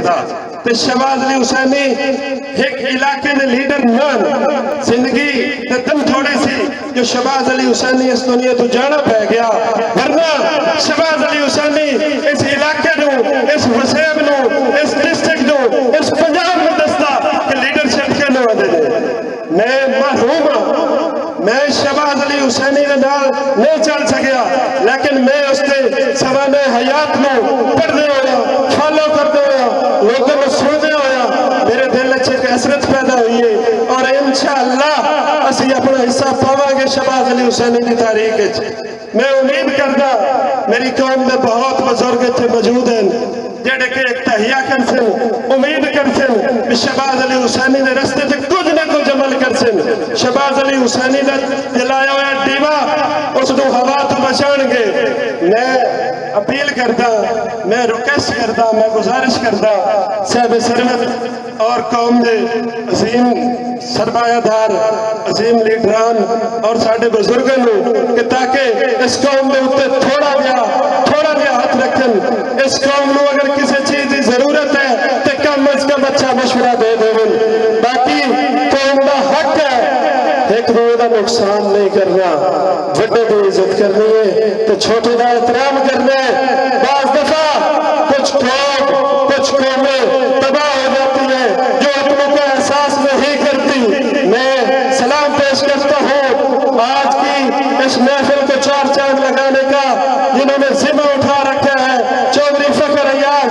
सकता। तो शहबाज अली हुसैनी एक इलाके के लीडर न जिंदगी ते दम थोड़े सी जो शहबाज अली हुसैनी इस दुनिया तो जाना पै गया, वरना शहबाज अली हुसैनी इस इलाके नू, इस वसेब नू, इस डिस्ट्रिक्ट नू, इस पंजाब में दसदा कि लीडरशिप के ना दे। मैं महरूम हाँ, मैं शहबाज अली हुसैनी के नाल नहीं चल सकिया, लेकिन मैं उसके सवाने हयात नू पढ़ते होया, फॉलो करते होया, लोगों को सुनते होया मेरे दिल च एक हसरत पैदा हुई है। और इंशाअल्लाह असी अपना हिस्सा पावांगे शहबाज अली हुसैनी की तारीख। मैं उम्मीद करता मेरी कौम में बहुत बुजुर्ग इतने मौजूद हैं जेडे के एक तहिया कर सन, उम्मीद कर सन कि शहबाज अली हुसैनी के रस्ते से कुछ ना कुछ अमल कर सन। शहबाज अली हुसैनी का जलाया हुआ दीवा उसको हवा तो बचाएंगे। मैं अपील करता, मैं रिक्वेस्ट करता, मैं गुजारिश करता साहब सरमत और कौम के अजीम सरमायादार अजीम लीडरान और साढ़े बुजुर्गों को कि ताकि इस कौम के उत्ते थोड़ा जहा हाथ रखन। इस कौम को अगर किसी चीज की जरूरत है तो कम अज कम अच्छा मशवरा दे देवन। बाकी कौम का हक है एक दूसरे का नुकसान नहीं करना, बड़े की इज्जत करनी है तो छोटे का एहतराम करना है। बाज दफा कुछ कौमें तबाह हो जाती है जो अपनों का एहसास नहीं करती। मैं सलाम पेश करता हूँ आज की इस महफिल को चार चांद लगाने का जिन्होंने जिम्मा उठा रखा है, चौधरी फखर अयाज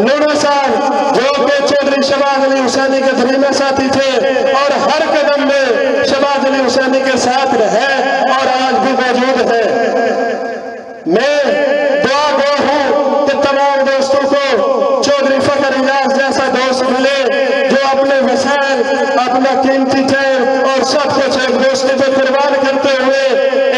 नूनो साहब जो कि चौधरी शहबाज अली हुसैनी के धरीना साथी थे और हर कदम में शहबाज अली हुसैनी के साथ रहे और आज भी मौजूद है। मैं दुआ गो हूँ कि तमाम दोस्तों को चौधरी फखर अयाज जैसा दोस्त मिले जो अपने वसाइल, अपना कीमती टाइम और सब कुछ एक दोस्ती पे कुर्बान करते हुए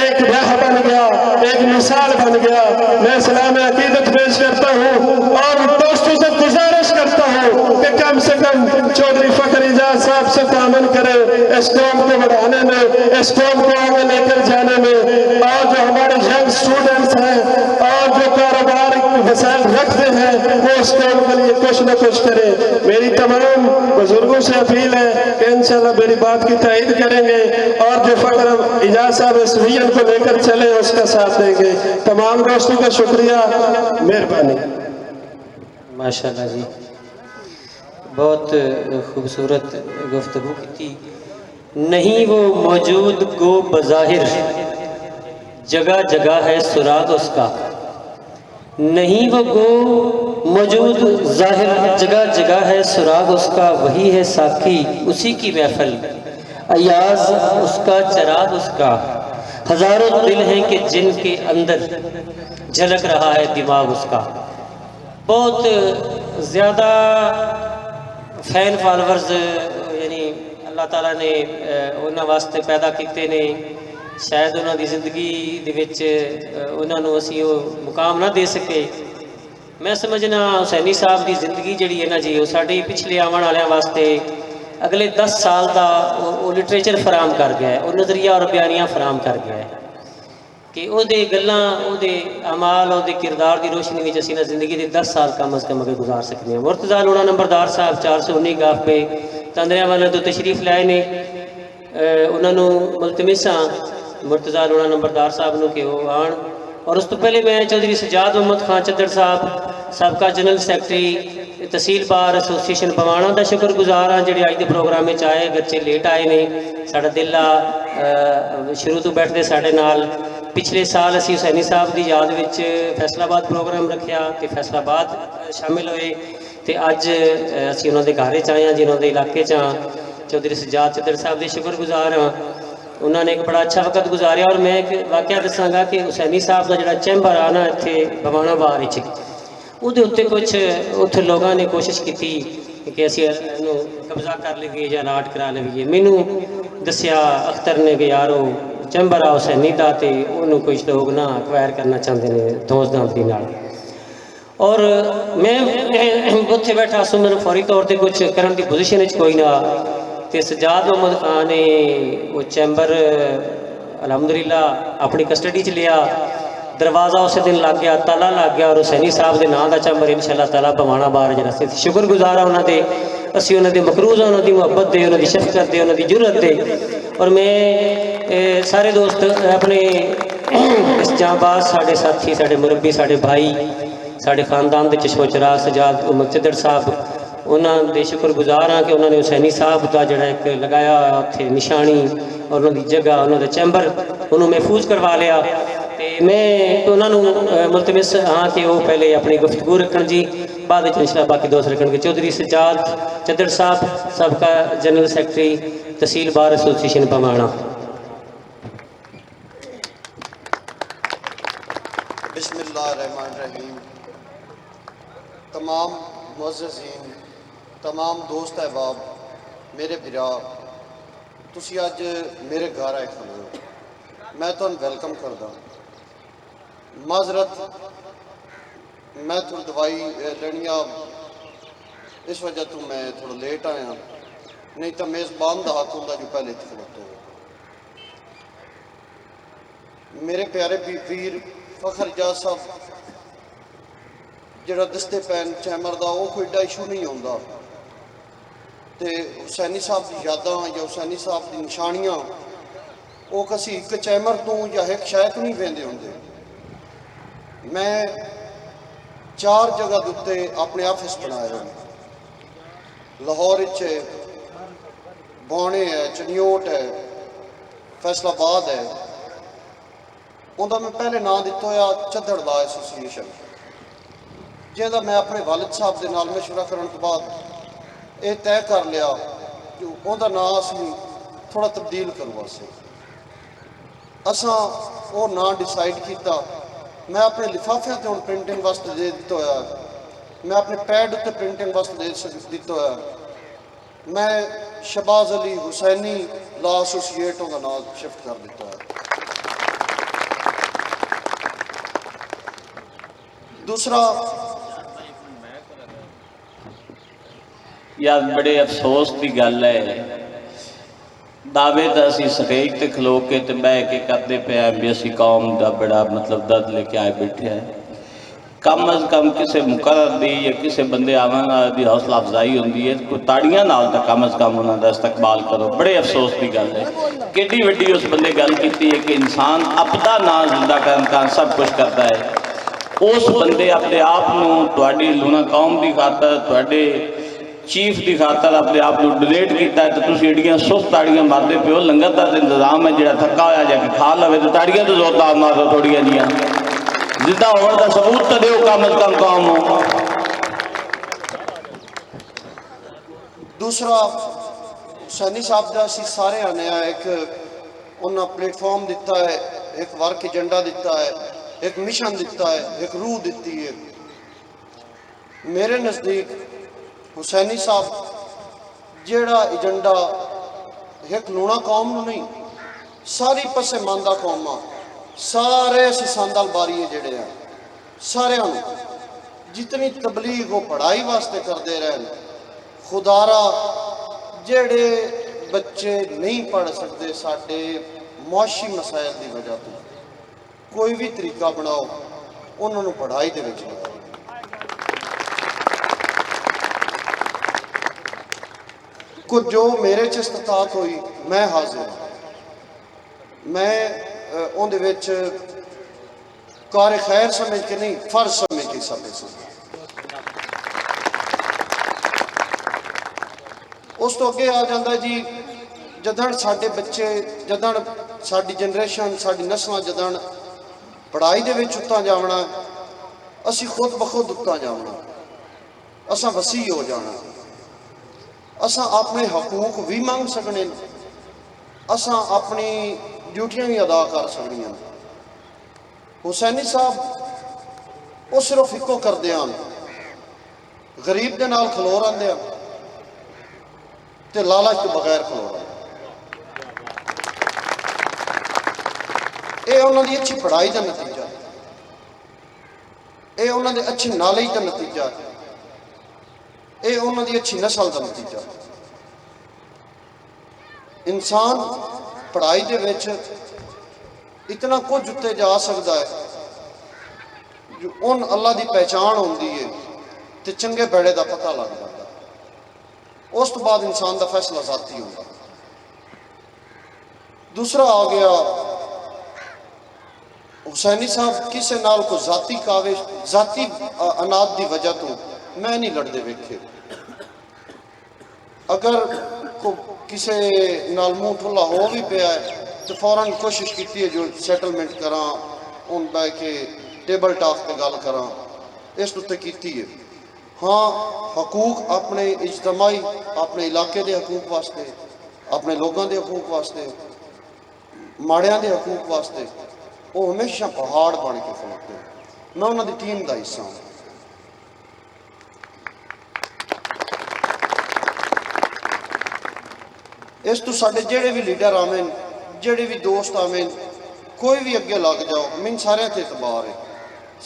एक राह बन गया, एक मिसाल बन गया। मैं सलाम अकीदत पेश करता हूँ और दोस्तों से गुजारिश करता हूँ कि कम से कम चौधरी फखर अयाज साहब से तामन करें इस कौम को बढ़ाने में, इस कौम को आगे लेकर जाने में। और जो हमारे यंग स्टूडेंट्स हैं और जो कारोबार वसाइल रखते हैं वो इस कौम के लिए कुछ न कुछ करें। मेरी तमाम बुजुर्गों से अपील है कि इंशाल्लाह मेरी बात की तायद करेंगे और जो फखर अयाज साहब इस विजन को लेकर चले उसका साथ देंगे। तमाम दोस्तों का शुक्रिया, मेहरबानी। माशाल्लाह जी, बहुत खूबसूरत गुफ्तगू की थी। नहीं वो मौजूद गो बज़ाहिर, जगह जगह है सुराग उसका। नहीं वो गो मौजूद जाहिर, जगह जगह है सुराग उसका। वही है साकी उसी की महफिल, अयाज उसका चराग उसका। हजारों दिल हैं कि जिनके अंदर झलक रहा है दिमाग उसका। बहुत ज़्यादा फैन फॉलोवर्स यानी अल्लाह ताला ने उन्होंने वास्ते पैदा किए ने। शायद उन्होंने जिंदगी दे विच उन्होंने असी वो मुकाम ना दे सके। मैं समझना हुसैनी साहब की जिंदगी जी है ना जी, वो साढ़े पिछले आने वाले वास्ते अगले 10 साल का वो लिटरेचर फराम कर गया है, वो नज़रिया और बयानियाँ फराम कर गया है कि वो गल्लां, वो अमाल, वो किरदार की रोशनी में असी ना जिंदगी के 10 साल कम अज़ कम अगर गुजार सकते हैं। मुर्तज़ा लोड़ा नंबरदार साहब 419 गाफ पे तंदरिया वाले तो तशरीफ लाए ने। उन्होंने मुलतमिस हाँ मुर्तज़ा लोड़ा नंबरदार साहब के वो आन। और उस तो पहले मैं चौधरी सजाद मोहम्मद खान चद्दर साहब सबका जनरल सैकटरी तहसील बार एसोसीएशन पवाना का शुक्रगुजार हाँ ਜਿਹੜੇ ਅੱਜ ਦੇ प्रोग्राम में आए। बच्चे लेट आए ने, साड़ा दिल शुरू तो बैठते साढ़े नाल। पिछले साल असी हुसैनी साहब की याद में फैसलाबाद प्रोग्राम रखा तो फैसलाबाद शामिल हुए तो अज असी उन्होंने घर आए हाँ जिन्होंने इलाके हाँ। चौधरी सजाद चद्दर साहब के शुक्रगुजार हाँ, उन्होंने एक बड़ा अच्छा वक्त गुजारिया। और मैं एक वाकया दसागा कि हुसैनी साहब का जो चैम्बर आ ना इतने बवाना बार वो उत्ते कुछ उत्थे लोगों ने कोशिश की कि असी कब्जा कर लीए या अलाट करा लीए। मैनू दसिया अख्तर ने कि यार वो चैम्बर आ हुसैनी का तो उन्होंने कुछ लोग ना अक्वायर करना चाहते हैं दोस्त दामदी नाल। और मैं उत्थे बैठा सो मैंने फौरी तौर पर कुछ करने की पोजिशन कोई ना। तो सजाद मोहम्मद खान ने वो चैम्बर अलहमदुलिल्लाह अपनी कस्टडी च लिया दरवाज़ा उस दिन लग गया, ताला लग गया और हुसैनी साहब के नाम का चैंबर इंशाअल्लाह ताला भवाना बार जरा से शुक्रगुजार हाँ उन्होंने, असी उन्होंने मकरूज हाँ उन्होंने मुहब्बत दे, उन्होंने शफकत दे, उन्होंने जुरत दे। और मैं सारे दोस्त अपने इस जांबाज साढ़े साथी, साढ़े मुरब्बी, साढ़े भाई, साढ़े खानदान के चश्मो चराग सजाद मुक्तदर साहब, उन्होंने शुक्रगुजार हाँ कि उन्होंने हुसैनी साहब का जोड़ा एक लगाया उत्थे निशानी और उन्होंने जगह, उन्होंने चैंबर उन्होंने महफूज करवा लिया। तो मैं उन्होंने मुलतमिस हाँ कि वो पहले अपनी गुफ्तगू रखन जी, बाद इंशाअल्लाह बाकी दोस्त रखन। चौधरी सज्जाद चद्दर साहब सबका जनरल सैकटरी तहसील बार एसोसिएशन भवाना। बिस्मिल्लाहिर्रहमानिर्रहीम। तमाम मुअज़्ज़िज़ीन, तमाम दोस्त अहबाब, मेरे बिरा, तुसी अज मेरे घर आए खड़े हो, मैं तुहानू वेलकम करदा। माजरत मैं थोड़ी दवाई लेनी आ, इस वजह तो मैं थोड़ा लेट आया, नहीं तो मेज़बान का हक होंदा जो पहले इत्थे खड़ोते हो। मेरे प्यारे वीर फखर एजाज साहब जिहड़ा दस्ते पैन चैमर का वो कोई एडा इशू नहीं आता, तो हुसैनी साहब की यादां या हुसैनी साहब की निशानियां वो कसी एक चैमर तो या एक शायक नहीं वेंदे होंदे। मैं 4 जगह के उत्ते अपने ऑफिस बनाए हुए, लाहौर है, बाणे है, चनियोट है, फैसलाबाद है। उनका मैं पहले नाम दिता होया चद्दड़ ला एसोसीएशन, जिहदा मैं अपने वालिद साहब के नाल मशवरा करने तो बाद ये तय कर लिया कि उनका नाम असी थोड़ा तब्दील करो वास्ते। असा वो नाम डिसाइड किया। मैं अपने लिफाफे से हम प्रिंटिंग वास्ते दे दिता होया, मैं अपने पैड उत्ते प्रिंटिंग वास्ते दे दिता होया। मैं शहबाज अली हुसैनी ला एसोसीएट का नाम शिफ्ट कर दिता है। दूसरा यार बड़े अफसोस की गल है, दावे तो असी स्टेज ते खलो के ते बह के करते पे भी असी कौम का बड़ा मतलब दर्द लेके आए बैठे हैं। कम अज कम किसी मुकर्रर दी या किसी बंदे आवाना दी हौसला अफजाई होंगी है, कोई ताड़ियां नाल तो कम अज कम उन्होंने इस्तकबाल करो। बड़े अफसोस की गल है, किड्डी वड्डी उस बंदे गल की है कि इंसान अपना नाम जिंदा करने का सब कुछ करता है। उस बंदे अपने आप तुहाडी लूना कौम की खातर, तुहाडे चीफ की खातर अपने आप को डोनेट किया, तो तुम एडियां सुस्त ताड़ियां मारते पे हो। लंगर का इंतजाम है, जो थका होया जाके खा लवे तो ताड़ियां तो जोरदार मारो थोड़िया जियां, जिदा होने का सबूत तो दो कम अज कम कौम हो। दूसरा हुसैनी साहब का असी सारे आने एक उन्हें प्लेटफॉर्म दिता है, एक वर्क एजेंडा दिता है, एक मिशन दिता है, एक रूह दी है। मेरे नज़दीक हुसैनी साहब जेड़ा एजेंडा एक लूना कौम नहीं, सारी पसमानदा कौमां, सारे सिसांदल बारी जेड़े हैं, सारियां जितनी तबलीग वो पढ़ाई वास्ते करते रहन। खुदारा जेड़े बच्चे नहीं पढ़ सकते साडे मुआशी मसाइल की वजह तो, कोई भी तरीका बनाओ उन्होंने पढ़ाई दे विच लगाओ। कुछ जो मेरे च इस्तात हुई मैं हाजिर हाँ। मैं उहदे विच कार खैर समझ के नहीं, फर्ज समझ के सब उस तो अगे आ जाता जी। जदन साडे बच्चे, जदन साडी जनरेशन, साडी नस्ल जदन पढ़ाई दे विच उत्तां जावना, असी खुद बखुद उत्तां जावना, असा वसी हो जाना, असा अपने हकूक भी मंग सकने, असा अपनी ड्यूटियां भी अदा कर सकनियां। हुसैनी साहब वो सिर्फ इको करते हैं, गरीब के नाल खलो रहिंदे हैं ते लालच तो बगैर खलो रहिंदे। ये उन्होंने अच्छी पढ़ाई का नतीजा, ये उन्होंने अच्छी नॉलेज का नतीजा, ये उन्होंने अच्छी नस्ल का नतीजा। इंसान पढ़ाई के विच इतना कुछ उत्ते जा सकता है उन अल्लाह की पहचान होती है तो चंगे बैड़े का पता लग जाता। उस तो बाद इंसान का फैसला जाती होगा। दूसरा आ गया हुसैनी साहब किसी नाल को जाती काविश जाती अनाद की वजह तो मैं नहीं लड़ते वेखे। अगर को किसी नाल मुँह ठुला हो भी पाया तो फौरन कोशिश की है जो सैटलमेंट करा उन बह के टेबल टॉक पर गल करा इस उत्ते की है। हाँ हकूक अपने इज्तमाही अपने इलाके के हकूक वास्ते अपने लोगों के हकूक वास्ते माड़ियां के हकूक वास्ते वो हमेशा पहाड़ बन के खलोते हैं। मैं उन्होंने टीम का हिस्सा हूँ। इस तो साढ़े जेड़े भी लीडर आवें जेड़े भी दोस्त आवें कोई भी अगे लग जाओ मैंने सारे ते एतबार है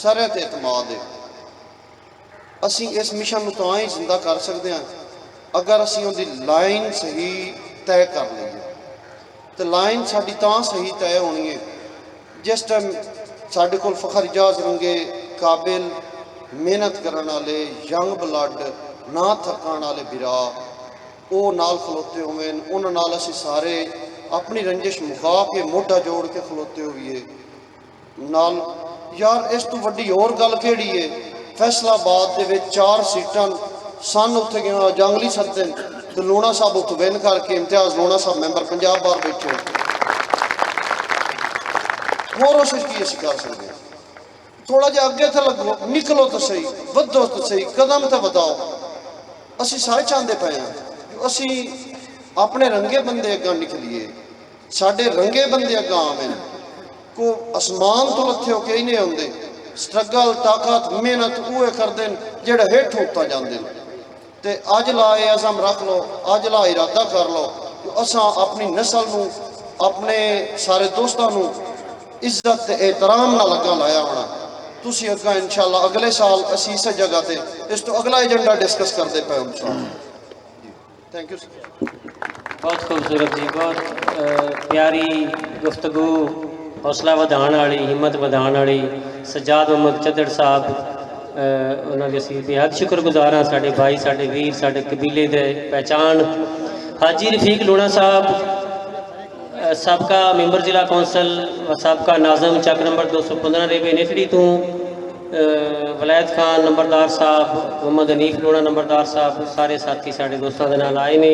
सारे ते एतमाद है। असी इस मिशन में तो ही जिंदा कर सकते हैं अगर असी उनकी लाइन सही तय कर लीए। तो लाइन साड़ी तां सही तय होनी है जिस टाइम साढ़े कोल फखर एजाज रंगे काबिल मेहनत करने वाले यंग ब्लड ना थकन वाले बिरा वो नाल खलोते हुए उन्होंने नाल असी सारे अपनी रंजिश मुका के मोढा जोड़ के खलोते हुए नाल। यार इस तो वड्डी होर गल केड़ी है फैसलाबाद दे विच 4 सीटां सन उत्थे गया जंगली सदन तो लोणा साहब उत्थे विन करके इम्तियाज लोणा साहब मैंबर पंजाब बार बैठे होर उस की असीं कर सकते हैं। थोड़ा जिहा अगे तो लगो निकलो तो सही वधो तो सही कदम तो बताओ। असीं सारे चाहते पे हैं असी अपने रंगे बंदे अगा निकलीए साढ़े रंगे बंदे अगा आवें को आसमान तो लथे होके ही नहीं आते स्ट्रगल ताकत मेहनत वो करते जेड़े हेठ उता जाते हैं। अज ला अज़म रख लो अज ला इरादा कर लो असा अपनी नस्ल नूं अपने सारे दोस्तों नूं इज्जत एहतराम नाल अगा लाया होना। तुसीं अगा इंशाअल्लाह अगले साल असी इस जगह ते इस तो अगला एजेंडा डिस्कस करते पे इंशाअल्लाह। Thank you sir. बहुत खूबसूरत जी बहुत प्यारी गुफ्तगू हौसला वधाण वाली हिम्मत वधाण वाली सज्जाद मोहम्मद चद्दड़ साहब उन्होंने असीं बेहद शुक्रगुजार हाँ साढ़े भाई साढ़े वीर साढ़े कबीले दे पहचान हाजी रफीक लोणा साहब सबका मैंबर जिला कौंसल व सबका नाज़म चक नंबर 215 रेवे नेफड़ी तो वलायत खान नंबरदार साहब मोहम्मद हनीफ लोणा नंबरदार साहब सारे साथी साढ़े दोस्तों के नाल आए ने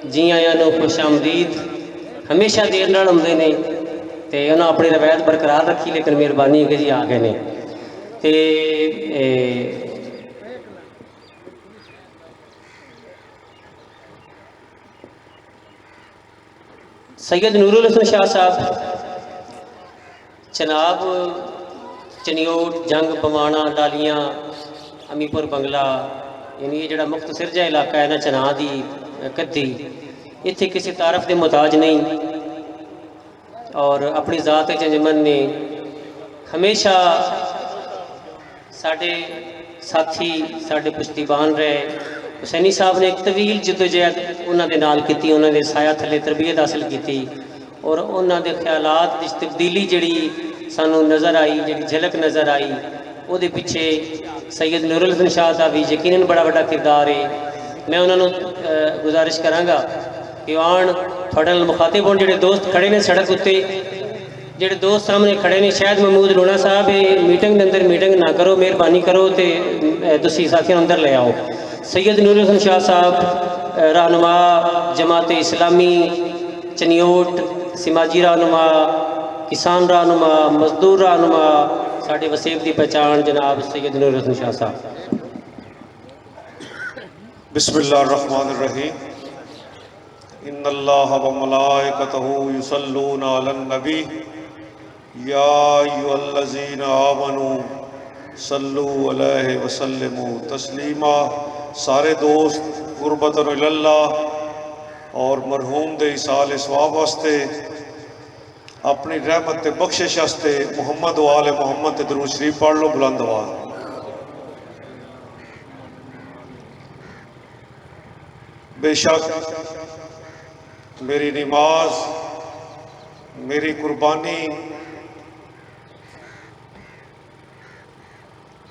जी आया नो खुश आमदीद हमेशा देर नाल आउंदे ने ते उन्होंने अपनी रवायत बरकरार रखी लेकिन मेहरबानी है कि जी आ गए ने ते सैयद नूरुल हसन शाह साहब चनाब चनियोट जंग पवाना डालियाँ अमीपुर बंगला यानी ये जड़ा मुख्त सिरजा इलाका है ना चना दी कद्दी इत्थे किसी तारफ के मुताज नहीं और अपनी ज़ात जमन ने हमेशा साढ़े साथी साढ़े पुश्तीबान रहे। हुसैनी साहब ने एक तवील जदोजहद उन्होंने नाल की उन्होंने साया थले तरबियत हासिल की और उन्होंने ख्यालात की तब्दीली जी सानू नज़र आई जी झलक नज़र आई वो पिछे सैयद नूरुल हसन शाह का भी यकीनन बड़ा बड़ा किरदार है। मैं उन्होंने गुजारिश कराँगा कि आन थोड़े मुखातिब होने जोड़े दोस्त खड़े ने सड़क उत्ते जोड़े दोस्त सामने खड़े ने शायद महमूद लोणा साहब मीटिंग के अंदर मीटिंग ना करो मेहरबानी करो तो तुसी साथियों अंदर ले आओ। सैयद नूरुल हसन शाह साहब रहनुमा जमात इस्लामी चनियोट सिमाजी रहनुमा किसान रहनुमा मजदूर रहनुमा साढ़े वसीब की पहचान जनाब सैयद नूरुल हसन शाह साहब। बिस्मिल्लाहिर्रहमानिर्रहीम इन्नल्लाह व मलाइकतहु युसल्लूना अलन नबी या अय्युहल्लज़ीना आमनू सल्लू अलैहि वसल्लिमू तस्लीमा। सारे दोस्त गुरबतन इल्लाह और मरहूम दे इसाल सवाब वास्ते अपनी रहमत ते बख्शिश वास्ते मुहम्मद वाले मुहम्मद ते दरूद शरीफ पढ़ लो बुलंद आवाज़। बेशक मेरी नमाज मेरी कुर्बानी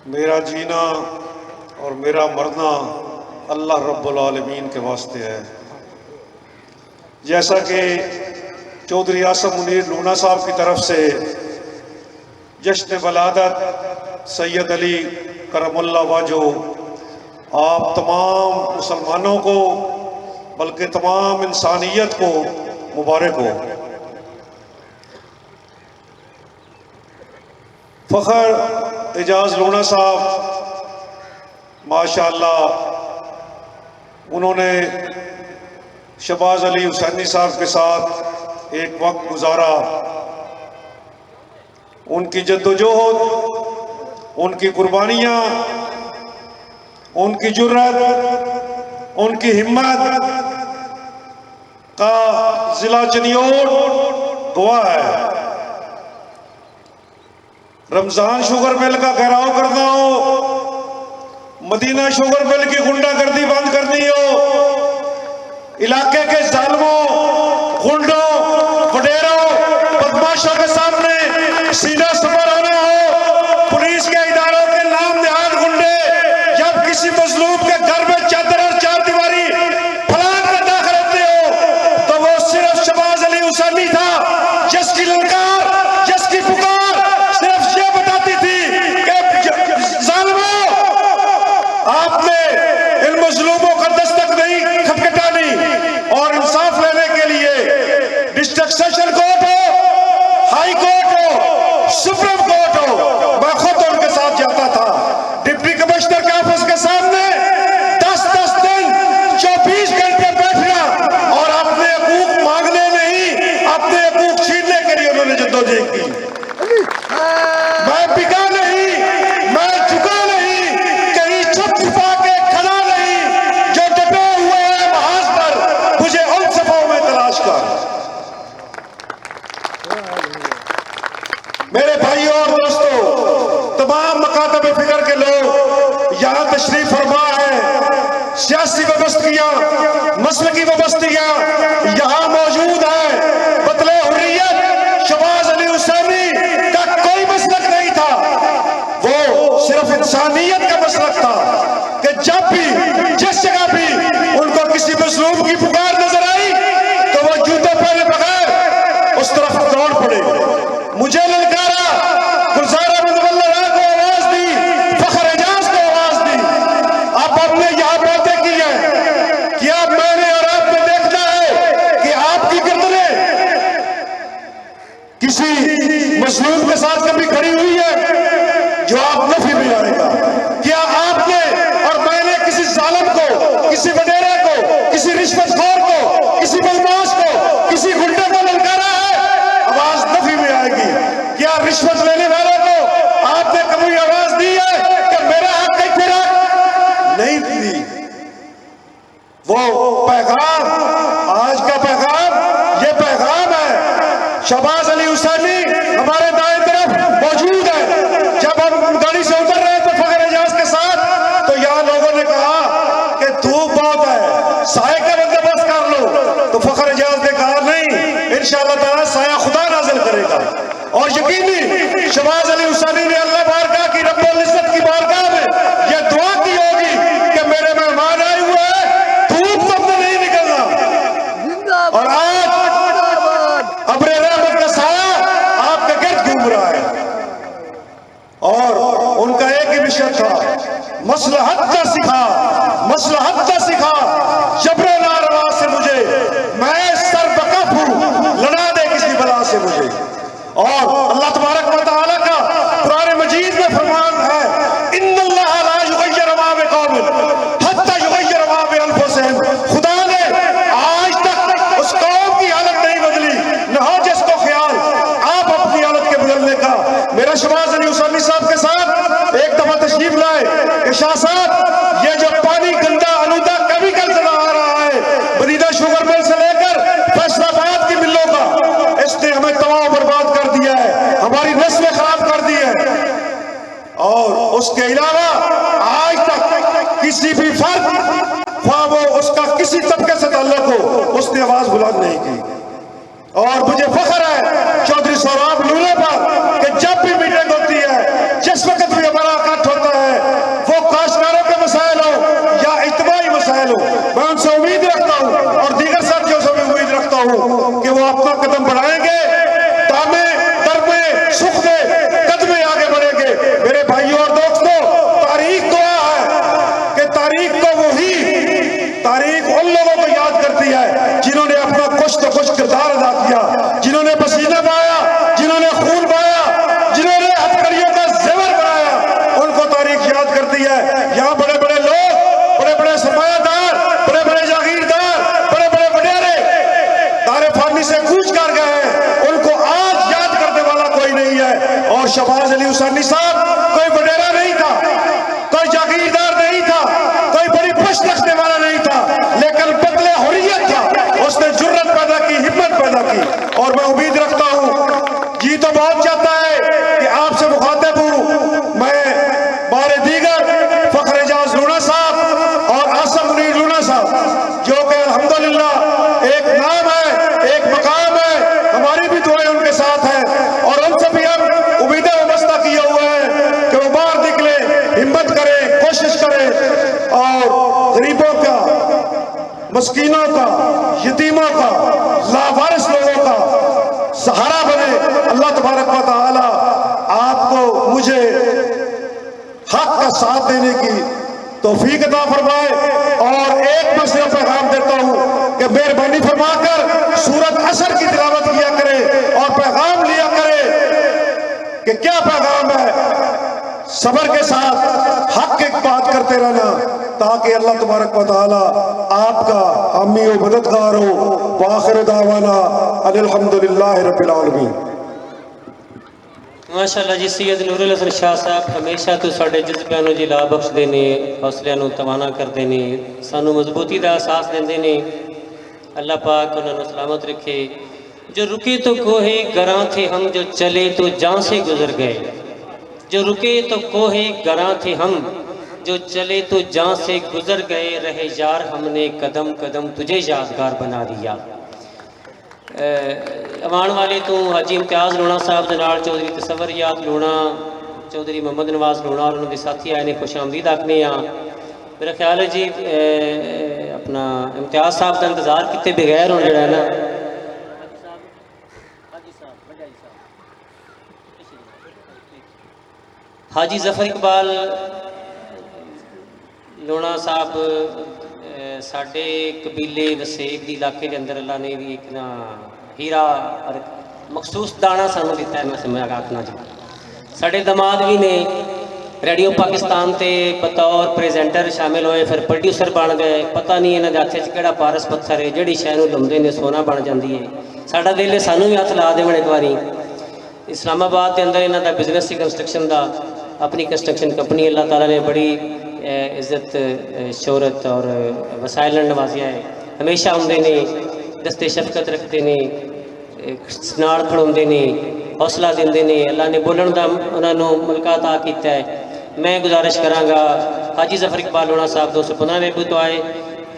मेरा जीना और मेरा मरना अल्लाह रब्बुल आलमीन के वास्ते है। जैसा कि चौधरी आसम मुनीर लूना साहब की तरफ से जश्न वलादत सैयद अली करमुल्लाह वाजो आप तमाम मुसलमानों को बल्कि तमाम इंसानियत को मुबारक हो। फ़खर एजाज लूना साहब माशाअल्लाह, उन्होंने शहबाज अली हुसैनी साहब के साथ एक वक्त गुजारा। उनकी जद्दोजहद, उनकी कुर्बानियाँ, उनकी जुर्रत, उनकी हिम्मत का जिला चनियोर गवाह है। रमजान शुगर मिल का घेराव करना हो, मदीना शुगर मिल की गुंडागर्दी बंद करनी हो, इलाके के जालिमों, गुंडों, वडेरों, बदमाशों के सामने सीना सफर होना हो, पुलिस के इदारों के नाम निहाद गुंडे जब किसी मजलूम के घर में चादर और चार दीवारी फलांग कर दाखिल होते हो तो वो सिर्फ शहबाज अली हुसैनी था जिसकी ललकार, जिसकी पुकार सिर्फ ये बताती थी कि जालिमों, आपने इन मजलूमों का दस्तक नहीं खटखटानी। और इंसाफ लेने के लिए डिस्ट्रिक्ट सेशन कोर्ट हो, हाई कोर्ट हो, सुप्रीम कोर्ट हो, मैं खुद उनके साथ जाता था। डिप्टी कमिश्नर के ऑफिस के सामने 10-10 दिन 24 घंटे बैठना और अपने हकूक मांगने नहीं, अपने हकूक छीनने के लिए उन्होंने जद्दोजहद की। मैं बिका नहीं, मैं झुका नहीं, कहीं छुप छुपा के खड़ा नहीं, जो डटे हुए हैं महाज पर मुझे उन सफों में तलाश कर। मेरे भाइयों और दोस्तों, तमाम मकातब फिक्र के लोग यहाँ तशरीफ फरमा है। सियासी वबस्तियाँ, मसलकी वबस्तियाँ यहाँ मौजूद है। बतले हुर्रियत शहबाज अली हुसैनी का कोई मसलक नहीं था, वो सिर्फ इंसानियत का मसलक था कि जब भी जिस जगह भी उनको किसी मजलूम की पुकार नजर आई तो वो जूते पहने बगैर उस तरफ दौड़ पड़े। मुझे ललकारा, गुलजार अहमद वल्लभा को आवाज दी, फखर एजाज को आवाज दी। आप अपने यहाँ बातें की हैं, क्या मैंने और आपने देखना है कि आपकी गर्दनें किसी मजलूम के साथ कभी खड़ी हुई है? जवाब नफी में आएगा। क्या आपने और मैंने किसी जालिम को, किसी वडेरे को, किसी रिश्वतखोर को, किसी बदमाश को, किसी गुंडे को ललकारा है? आवाज नफी में आएगी। क्या रिश्वत लेने वाले को आपने कभी आवाज दी है कि मेरा हक है, तेरा नहीं दी? वो पैगाम, आज का पैगाम, ये पैगाम है। शहबाज अली हुसैनी हमारे दाएं तरफ मौजूद है। जब हम गाड़ी से उतर रहे थे फखर एजाज के साथ तो यहाँ लोगों ने कहा कि धूप बहुत है, साए का बंदोबस्त कर लो। तो फखर एजाज ने कहा नहीं, इंशाअल्लाह ताला साया खुदा नाजिल करेगा। और यकीनी शहबाज अली हुसैनी ने अल्लाह बारगाह की, रब्बुल इज्जत की बारगाह में यह दुआ की होगी कि मेरे मेहमान आए हुए हैं, धूप तुमने नहीं निकलना। और आज अब्रे रहमत का साया आपके गिर्द घूम रहा है। और उनका एक ही विषय था, मसलहत का सिखा, मसलहत का सिखा, जबरे नारवा से मुझे, मैं सर बकफ हूं, लड़ा दे किसी बला से मुझे। और अल्लाह तबारक व तआला का कुरान मजीद में फरमान है, इन्नल्लाह ला युगय्यिरु मा बिकौमिन हत्ता युगय्यिरु मा बिअनफुसिहिम। खुदा ने आज तक उस कौम की हालत नहीं बदली, न हो जिसको ख्याल आप अपनी हालत के बदलने का। मेरा शहबाज अली हुसैनी साहब के साथ एक दफा तशरीफ लाए कि शाह साहब, ये जो पानी गंदा आलूदा केमिकल से आ रहा है मदीना शुगर मिल से लेकर फैसलाबाद की मिलों का, इसने हमें तबाह बर्बाद कर दिया है, हमारी नस्लें खराब कर दी है। और उसके अलावा आज तक किसी भी फर्द, ख्वाह वो उसका किसी तबके से ताल्लुक हो, उसने आवाज बुलंद नहीं की। और मुझे फख्र है चौधरी सोहराब लूना पर कि जब भी मीटिंग होती है, जिस वक्त भी हमारा इकट्ठ होता है, तारीख उन लोगों को याद करती है जिन्होंने अपना कुछ तो कुछ किरदार अदा किया, जिन्होंने पसीना बहाया, जिन्होंने खून बहाया, जिन्होंने हथकड़ियों का जेवर बनाया, उनको तारीख याद करती है। यहाँ बड़े बड़े लोग, बड़े बड़े सरमायादार, बड़े बड़े जागीरदार, बड़े बड़े वडेरे दारे फानी से कूच कर गए हैं, उनको आज याद करने वाला कोई नहीं है। और शहबाज अली हुसैनी साहब कोई वडेरा नहीं था, कोई जागीरदार नहीं था, कोई बड़ी पुश्त रखने वाला नहीं था, लेकिन बदले हुर्रियत था। उसने जुर्रत पैदा की, हिम्मत पैदा की। और मैं उम्मीद रखता हूं, जी तो बहुत चाहता है कि आपसे मुखातिब हूं मैं बारे दीगर फखर एजाज लूना साहब और आसम मुनीर लूना साहब, जो कि अल्हम्दुलिल्लाह एक नाम है, एक मकाम है, हमारी भी दुआएं उनके साथ हैं। और उनसे भी हम उम्मीदें वाबस्ता किए हुए हैं कि वो बाहर निकले, हिम्मत करें, कोशिश करें और गरीबों का, मस्कीनों का, यतीमों का, लावारिस लोगों का सहारा बने। अल्लाह तबारक व तआला आपको मुझे हक का साथ देने की तौफीक अता फरमाए। और एक मसला पैगाम देता हूं कि मेहरबानी फरमाकर सूरत असर की तिलावत किया करे और पैगाम लिया करे कि क्या पैगाम है। सबर के साथ हक की बात करते रहना, ताकि अल्लाह तबारक व तआला आपका हामी व मददगार हो। वाखिर दावाना अल्हम्दुलिल्लाहि रब्बिल आलमीन। माशाअल्लाह जी, सैयद नूरुल हसन शाह साहब हमेशा तो साढ़े जज्बिਆਂ ਨੂੰ जिला बख्शते ने, हौसलिਆਂ ਨੂੰ तवाना करते ने, सानू मजबूती का एहसास देंदे ने। अल्लाह पाक उन्होंने सलामत रखे। जो रुके तो कोहे गरां थे हम, जो चले तो जान से गुजर गए। जो रुके तो कोहे गरां थे हम, जो चले तो जान से गुजर गए। रहे यार हमने कदम कदम तुझे यादगार बना दिया। अवान वाले तो हाजी इम्तियाज़ लूणा साहब के नाल चौधरी तसवर याद लूणा, चौधरी मोहम्मद नवाज लूणा और उन्होंने साथी आए ने खुश आमदीद आखने। मेरा ख्याल है जी अपना इम्तियाज़ साहब का इंतज़ार कितने बगैर हूँ जरा ना हाजी जफर इकबाल लूणा साहब साडे कबीले वसेब के इलाके के अंदर अल्लाह ने भी एक ना हीरा और मखसूस दाना सानू दिता है। मैं समझ आखना जी, साडे दमाद भी ने रेडियो पाकिस्तान ते बतौर प्रेजेंटर शामिल होए, फिर प्रोड्यूसर बन गए। पता नहीं इन्हां दे हत्थ च किहड़ा पारस पत्थर है, जिहड़ी शै नूं लुंदे ने सोना बन जाती है। साडा दिल है सानू भी हत्थ ला देवन एक बारी। इस्लामाबाद के अंदर इन्हां दा बिजनेस सी कंस्ट्रक्शन का, अपनी कंस्ट्रक्शन कंपनी अल्लाह ताला ने बड़ी इज्जत शोहरत और वसाइल नवाजिया है। हमेशा आउंदे ने, दस्ते शफकत रखते ने, नाल खड़ोंदे ने, हौसला देंदे ने। अल्लाह ने बोलण का उन्होंने मौका अता किया है। मैं गुजारिश कराँगा हाजी जफर इकबाल लूणा साहब 215 ने भी तो आए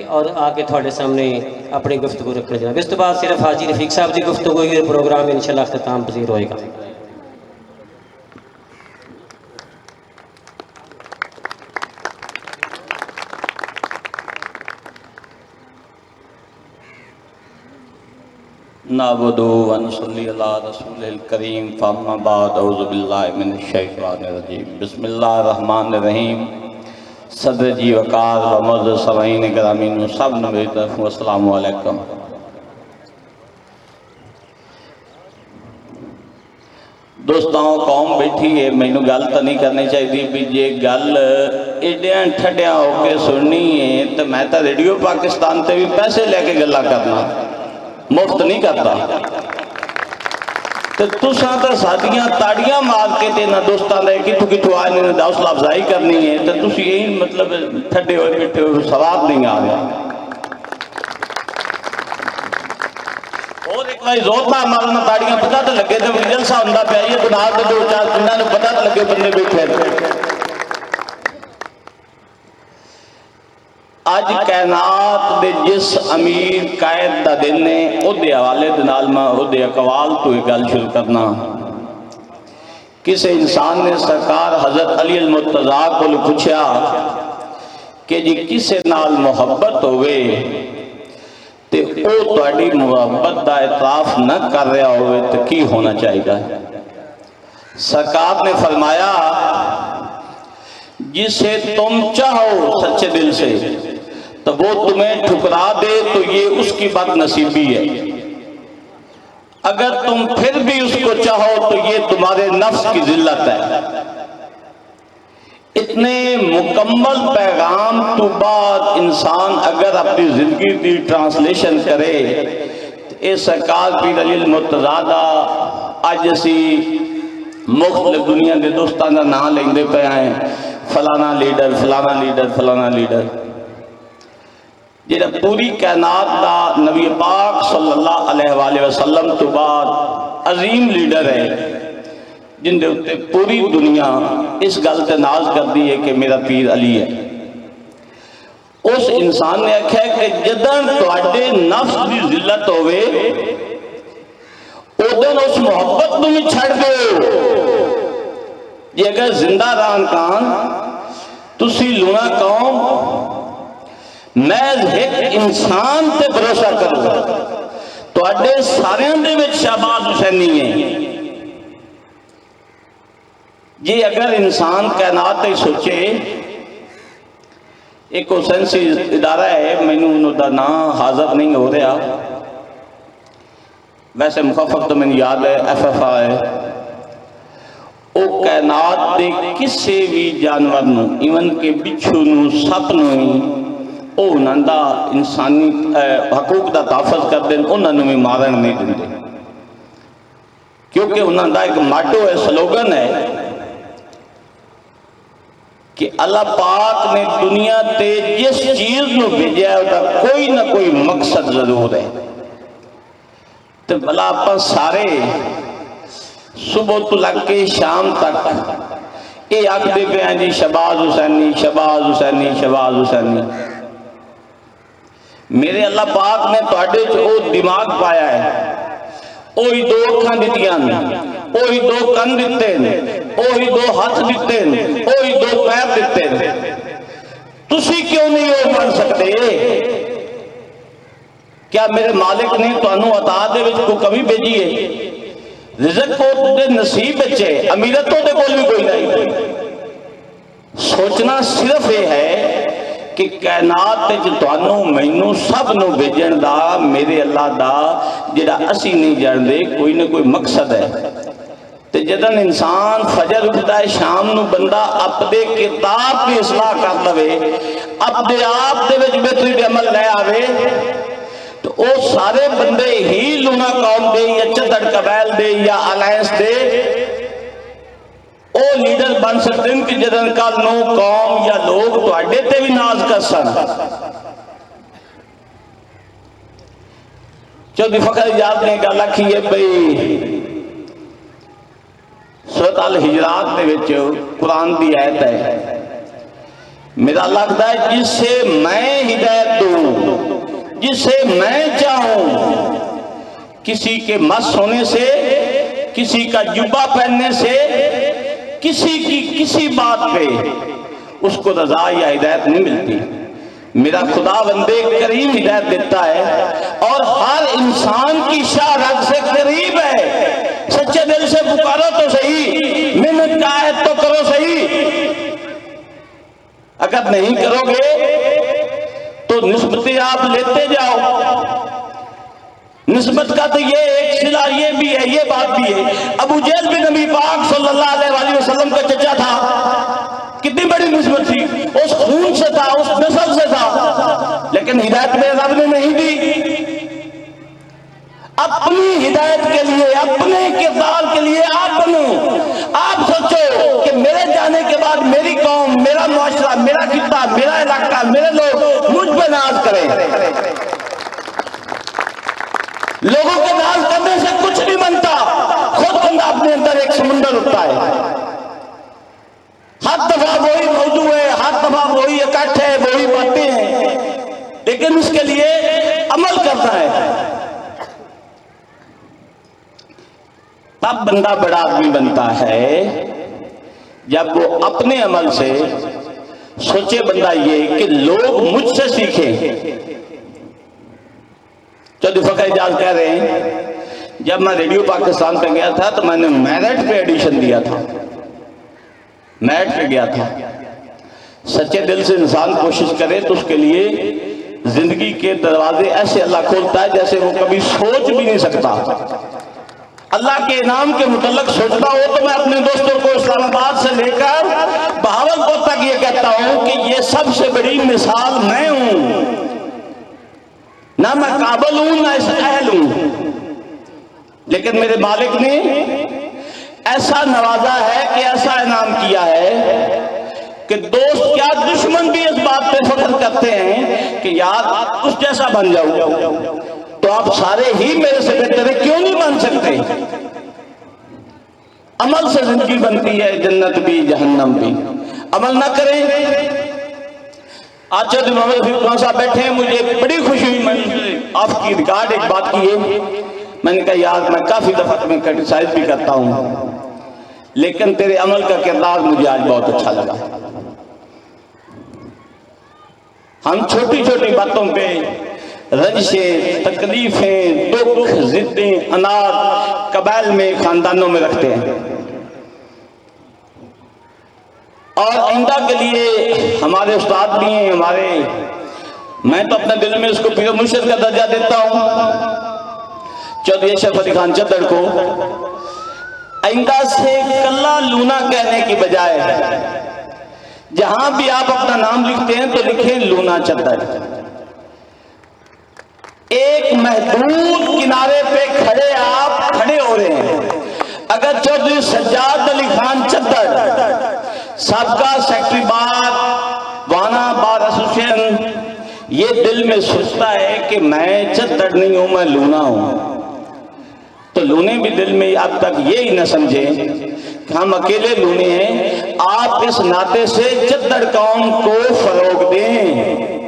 और आके थोड़े सामने अपनी गुफ्तगू रखने जनाब। इस तो बाद सिर्फ हाजी रफीक साहब की गुफ्तगू ही प्रोग्राम इंशाअल्लाह अख्ताम पजीर होएगा। नाबुदु व नसल्ली अला रसूलिल करीम फअम्मा बाद औज़ु बिल्लाहि मिनश शैतानिर रजीम बिस्मिल्लाहिर रहमानिर रहीम। सदर जी वकार व मौजूद सवाईन ग्रामीण सब ने मेरी तरफ अस्सलाम वालेकुम। दोस्तों कौम बैठी है, मैनू गल तो नहीं करनी चाहिए भी जे गल एडिया ठड्डिया होके सुननी है तो मैं तो रेडियो पाकिस्तान से भी पैसे लेके गल्ला करना, मुफ्त नहीं करता। तो तुसा तो साडियां ताड़ियां मार के ते ना दोस्तों ने कितों आए ने हौसला अफजाई करनी है तो तुसी यही मतलब ठंडे हुए बैठे हो, सवाब नहीं आ रहा। और एक बार जोरदार मारना ताड़ियां, पता तो लगे तो जलसा होंदा पिया ये गुनाह दे दो चार पिंडां नूं पता तो लगे बंदे बैठे। अज कैनात दे जिस अमीर कायद का दिन है उहदे हवाले दे नाल मैं उहदे अकवाल तो एक गल शुरू करना। किसी इंसान ने सरकार हजरत अली अल मुर्तज़ा को पूछा कि जी किसी नाल मुहब्बत होवे ते ओ तुहाडी मुहब्बत का एतराफ न कर रहा होवे तो की होना चाहिए। सरकार ने फरमाया जिसे तुम चाहो सच्चे दिल से तो तो वो तुम्हें ठुकरा दे तो ये उसकी बदनसीबी है। अगर तुम फिर भी उसको चाहो तो ये तुम्हारे नफ्स की जिल्लत है। इतने मुकम्मल पैगाम तो बाद इंसान अगर अपनी जिंदगी की ट्रांसलेशन करे तो ये सरकार पीर अली मुर्तज़ा अज असी मुख्तलिफ दुनिया के दोस्तों का नाम लेंदे पे आए, फलाना लीडर फलाना लीडर फलाना लीडर, जिहड़ा पूरी कायनात का नबी पाक सल्लल्लाहु अलैहि वसल्लम तो बाद अजीम लीडर है, जिंदे उत्ते पूरी दुनिया इस गल ते नाज करती है कि मेरा पीर अली है। उस इंसान ने आख्या कि जदन तुहाडे नफ्स की जिल्लत होवे उदन उस मोहब्बत को भी छड़ दो। जे अगर जिंदा रहन कान तुसी लूना कौम मैं एक इंसान ते भरोसा करो, तुहाडे सारियां दे विच शहबाज हुसैनी है। जी अगर इंसान कायनात ही सोचे, एक सेंसी इदारा है, मैनू उन्होंने नाम हाजिर नहीं हो रहा, वैसे मुखफफ तो मैंने याद है FFA है। वो कायनात के किसी भी जानवर नू, इवन के बिच्छू नू, सप नू ही उन्होंने इंसानी हकूक का तहफ़्फ़ुज़ करते हैं, उन्होंने भी मारन नहीं देंगे, क्योंकि उन्होंने एक माटो है, स्लोगन है कि अल्लाह पाक ने दुनिया ते जिस चीज़ को भेजा उसका कोई ना कोई मकसद जरूर है। तो भला आप सारे सुबह तो लग के शाम तक ये आखते पे हैं जी शहबाज हुसैनी शहबाज हुसैनी शहबाज हुसैनी। मेरे अल्लाह पाक ने तुहाडे च वो दिमाग पाया है, ओही दो अखां दित्तियां ने, ओही दो कन दिते ने, ओही दो हाथ दिते ने, ओही दो पैर दिते ने, तुसी क्यों नहीं वो बन सकते? क्या मेरे मालिक ने तुहानू अता दे विच कोई कमी भेजी है? रिज़्क़ को दे नसीब विच है, अमीरत तो दे कोल भी कोई नहीं। सोचना सिर्फ ये है कि कायनात च तुहानू मैनू सब नू भेजण दा मेरे अल्लाह दा जिहड़ा असी नहीं जानदे कोई ना कोई मकसद है। तो जदन इंसान फजर उठता है शाम नू बंदा अपने किताब की इसलाह कर लवे, अपने आप दे विच बेहतरी दे अमल ले आवे, तो वो सारे बंदे ही लूना कौम दे या चदड़ कबैल दे या अलायंस दे वो लीडर बन सकते हैं कि जदन कल नू कौम या लोग तुहाडे ते भी नाज कर सन। चौधरी फखर इजाज ने गल आखी है भाई सूरत अल हिजरात दे विच कुरान की आयत है, मेरा लगता है जिसे मैं हिदायत दूं, जिसे मैं चाहूं, किसी के मस्त होने से, किसी का जुब्बा पहनने से, किसी की किसी बात पे उसको रजा या हिदायत नहीं मिलती। मेरा खुदा बंदे करीम हिदायत देता है और हर इंसान की शाह रग से करीब है। सच्चे दिल से पुकारो तो सही, मेहनत का है तो करो सही, अगर नहीं करोगे तो निस्बतें आप लेते जाओ। निस्बत का तो ये एक सिला ये भी है, ये बात भी है। अबू जहल भी नबी पाक सल्लल्लाहु अलैहि वसल्लम का चचा था, कितनी बड़ी निस्बत थी, उस खून से था, उस नस्ल से था, लेकिन हिदायत में रब ने नहीं दी। अपनी हिदायत के लिए, अपने किरदार के लिए आप बनो। आप सोचो कि मेरे जाने के बाद मेरी कौम, मेरा मुआशरा, मेरा खित्ता, मेरा इलाका, मेरे लोग मुझ पर नाज करें। लोगों के नाज करने से कुछ नहीं बनता, खुद बंदा अपने अंदर एक समुंदर होता है। हर दफा वही मौजू है, हर दफा वही इकट्ठ है, वही बातें हैं, लेकिन उसके लिए अमल करना है, तब बंदा बड़ा आदमी बनता है जब वो अपने अमल से सोचे बंदा ये कि लोग मुझसे सीखें। चौधरी फखर इजाज कह रहे हैं जब मैं रेडियो पाकिस्तान पे गया था तो मैंने मेरिट पे एडिशन दिया था, मेरिट पे गया था। सच्चे दिल से इंसान कोशिश करे तो उसके लिए जिंदगी के दरवाजे ऐसे अल्लाह खोलता है जैसे वो कभी सोच भी नहीं सकता। अल्लाह के इनाम के मुतल्लक सोचता हो तो मैं अपने दोस्तों को इस्लामाबाद से लेकर बहावलपुर तक ये कहता हूं कि ये सबसे बड़ी मिसाल मैं हूं, ना मैं काबिल हूं ना इस अहल हूं, लेकिन मेरे मालिक ने ऐसा नवाजा है कि ऐसा इनाम किया है कि दोस्त क्या दुश्मन भी इस बात पे फख्र करते हैं कि यार उस जैसा बन जाऊं, तो आप सारे ही मेरे से बेहतर है, क्यों नहीं बन सकते? अमल से जिंदगी बनती है, जन्नत भी जहन्नम भी। अमल ना करें। आज जब मोहम्मद साहब बैठे हैं, मुझे बड़ी खुशी हुई। मैंने आपकी रिकॉर्ड एक बात की है, मैंने कहा यार मैं काफी दफा तुम्हें क्रिटिसाइज भी करता हूं, लेकिन तेरे अमल का किरदार मुझे आज बहुत अच्छा लगा। हम छोटी छोटी बातों पे रंजिशें, तकलीफें, दुख, जिद्दें, अनाज कबाइल में, खानदानों में रखते हैं, और आइंदा के लिए हमारे उस्ताद भी हैं हमारे। मैं तो अपने दिल में उसको पीर मुर्शिद का दर्जा देता हूं, चौधरी अशरफ अली खान चद्दड़ को। आइंदा से कल्ला लूना कहने की बजाय जहां भी आप अपना नाम लिखते हैं तो लिखें लूना चद्दड़। एक महदूद किनारे पे खड़े आप खड़े हो रहे हैं। अगर चौधरी सज्जाद अली खान चद्दड़ सबका सेक्रेटरी बार वाना बार एसोसिएशन ये दिल में सोचता है कि मैं चद्दड़ नहीं हूं, मैं लूना हूं, तो लूने भी दिल में अब तक ये ही न समझे कि हम अकेले लूने हैं। आप इस नाते से चद्दड़ कौम को फरोग दें।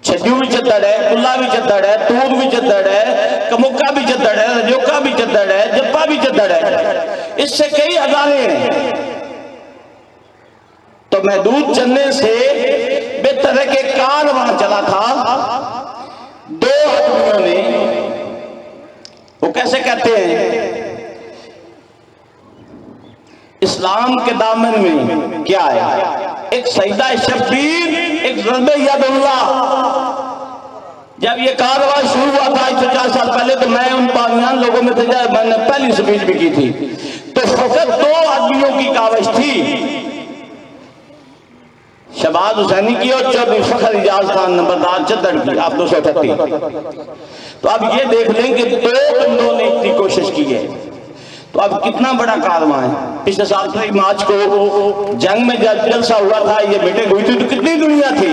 छज्जू भी चद्दड़ है, कुल्ला भी चद्दड़ है, तूर भी चद्दड़ है, कमुक्का भी चद्दड़ है, रजोका भी चद्दड़ है, जप्पा भी चद्दड़ है, इससे कई हजारे हैं। तो महदूद चलने से बेहतर है कि कारवां चला था। दो आदमियों ने, वो कैसे कहते हैं, इस्लाम के दामन में क्या है, एक सजदा शब्बीर, एक ज़र्बे यदुल्लाह। जब ये कारवां शुरू हुआ था 104 साल पहले, तो मैं उन पाकिस्तान लोगों में था, मैंने पहली स्पीच भी की थी। तो फकत दो आदमियों की कावश थी, शहबाज हुसैनी की और चौधरी फखर इजाज खान नंबरदार चद्दड़ की, आप 238। तो अब ये देख लें कि दो बंदों ने इतनी कोशिश की है, तो अब कितना बड़ा कारवां है। पिछले साल 3 मार्च को जंग में जब जलसा हुआ था, ये मीटिंग हुई थी, तो कितनी दुनिया थी।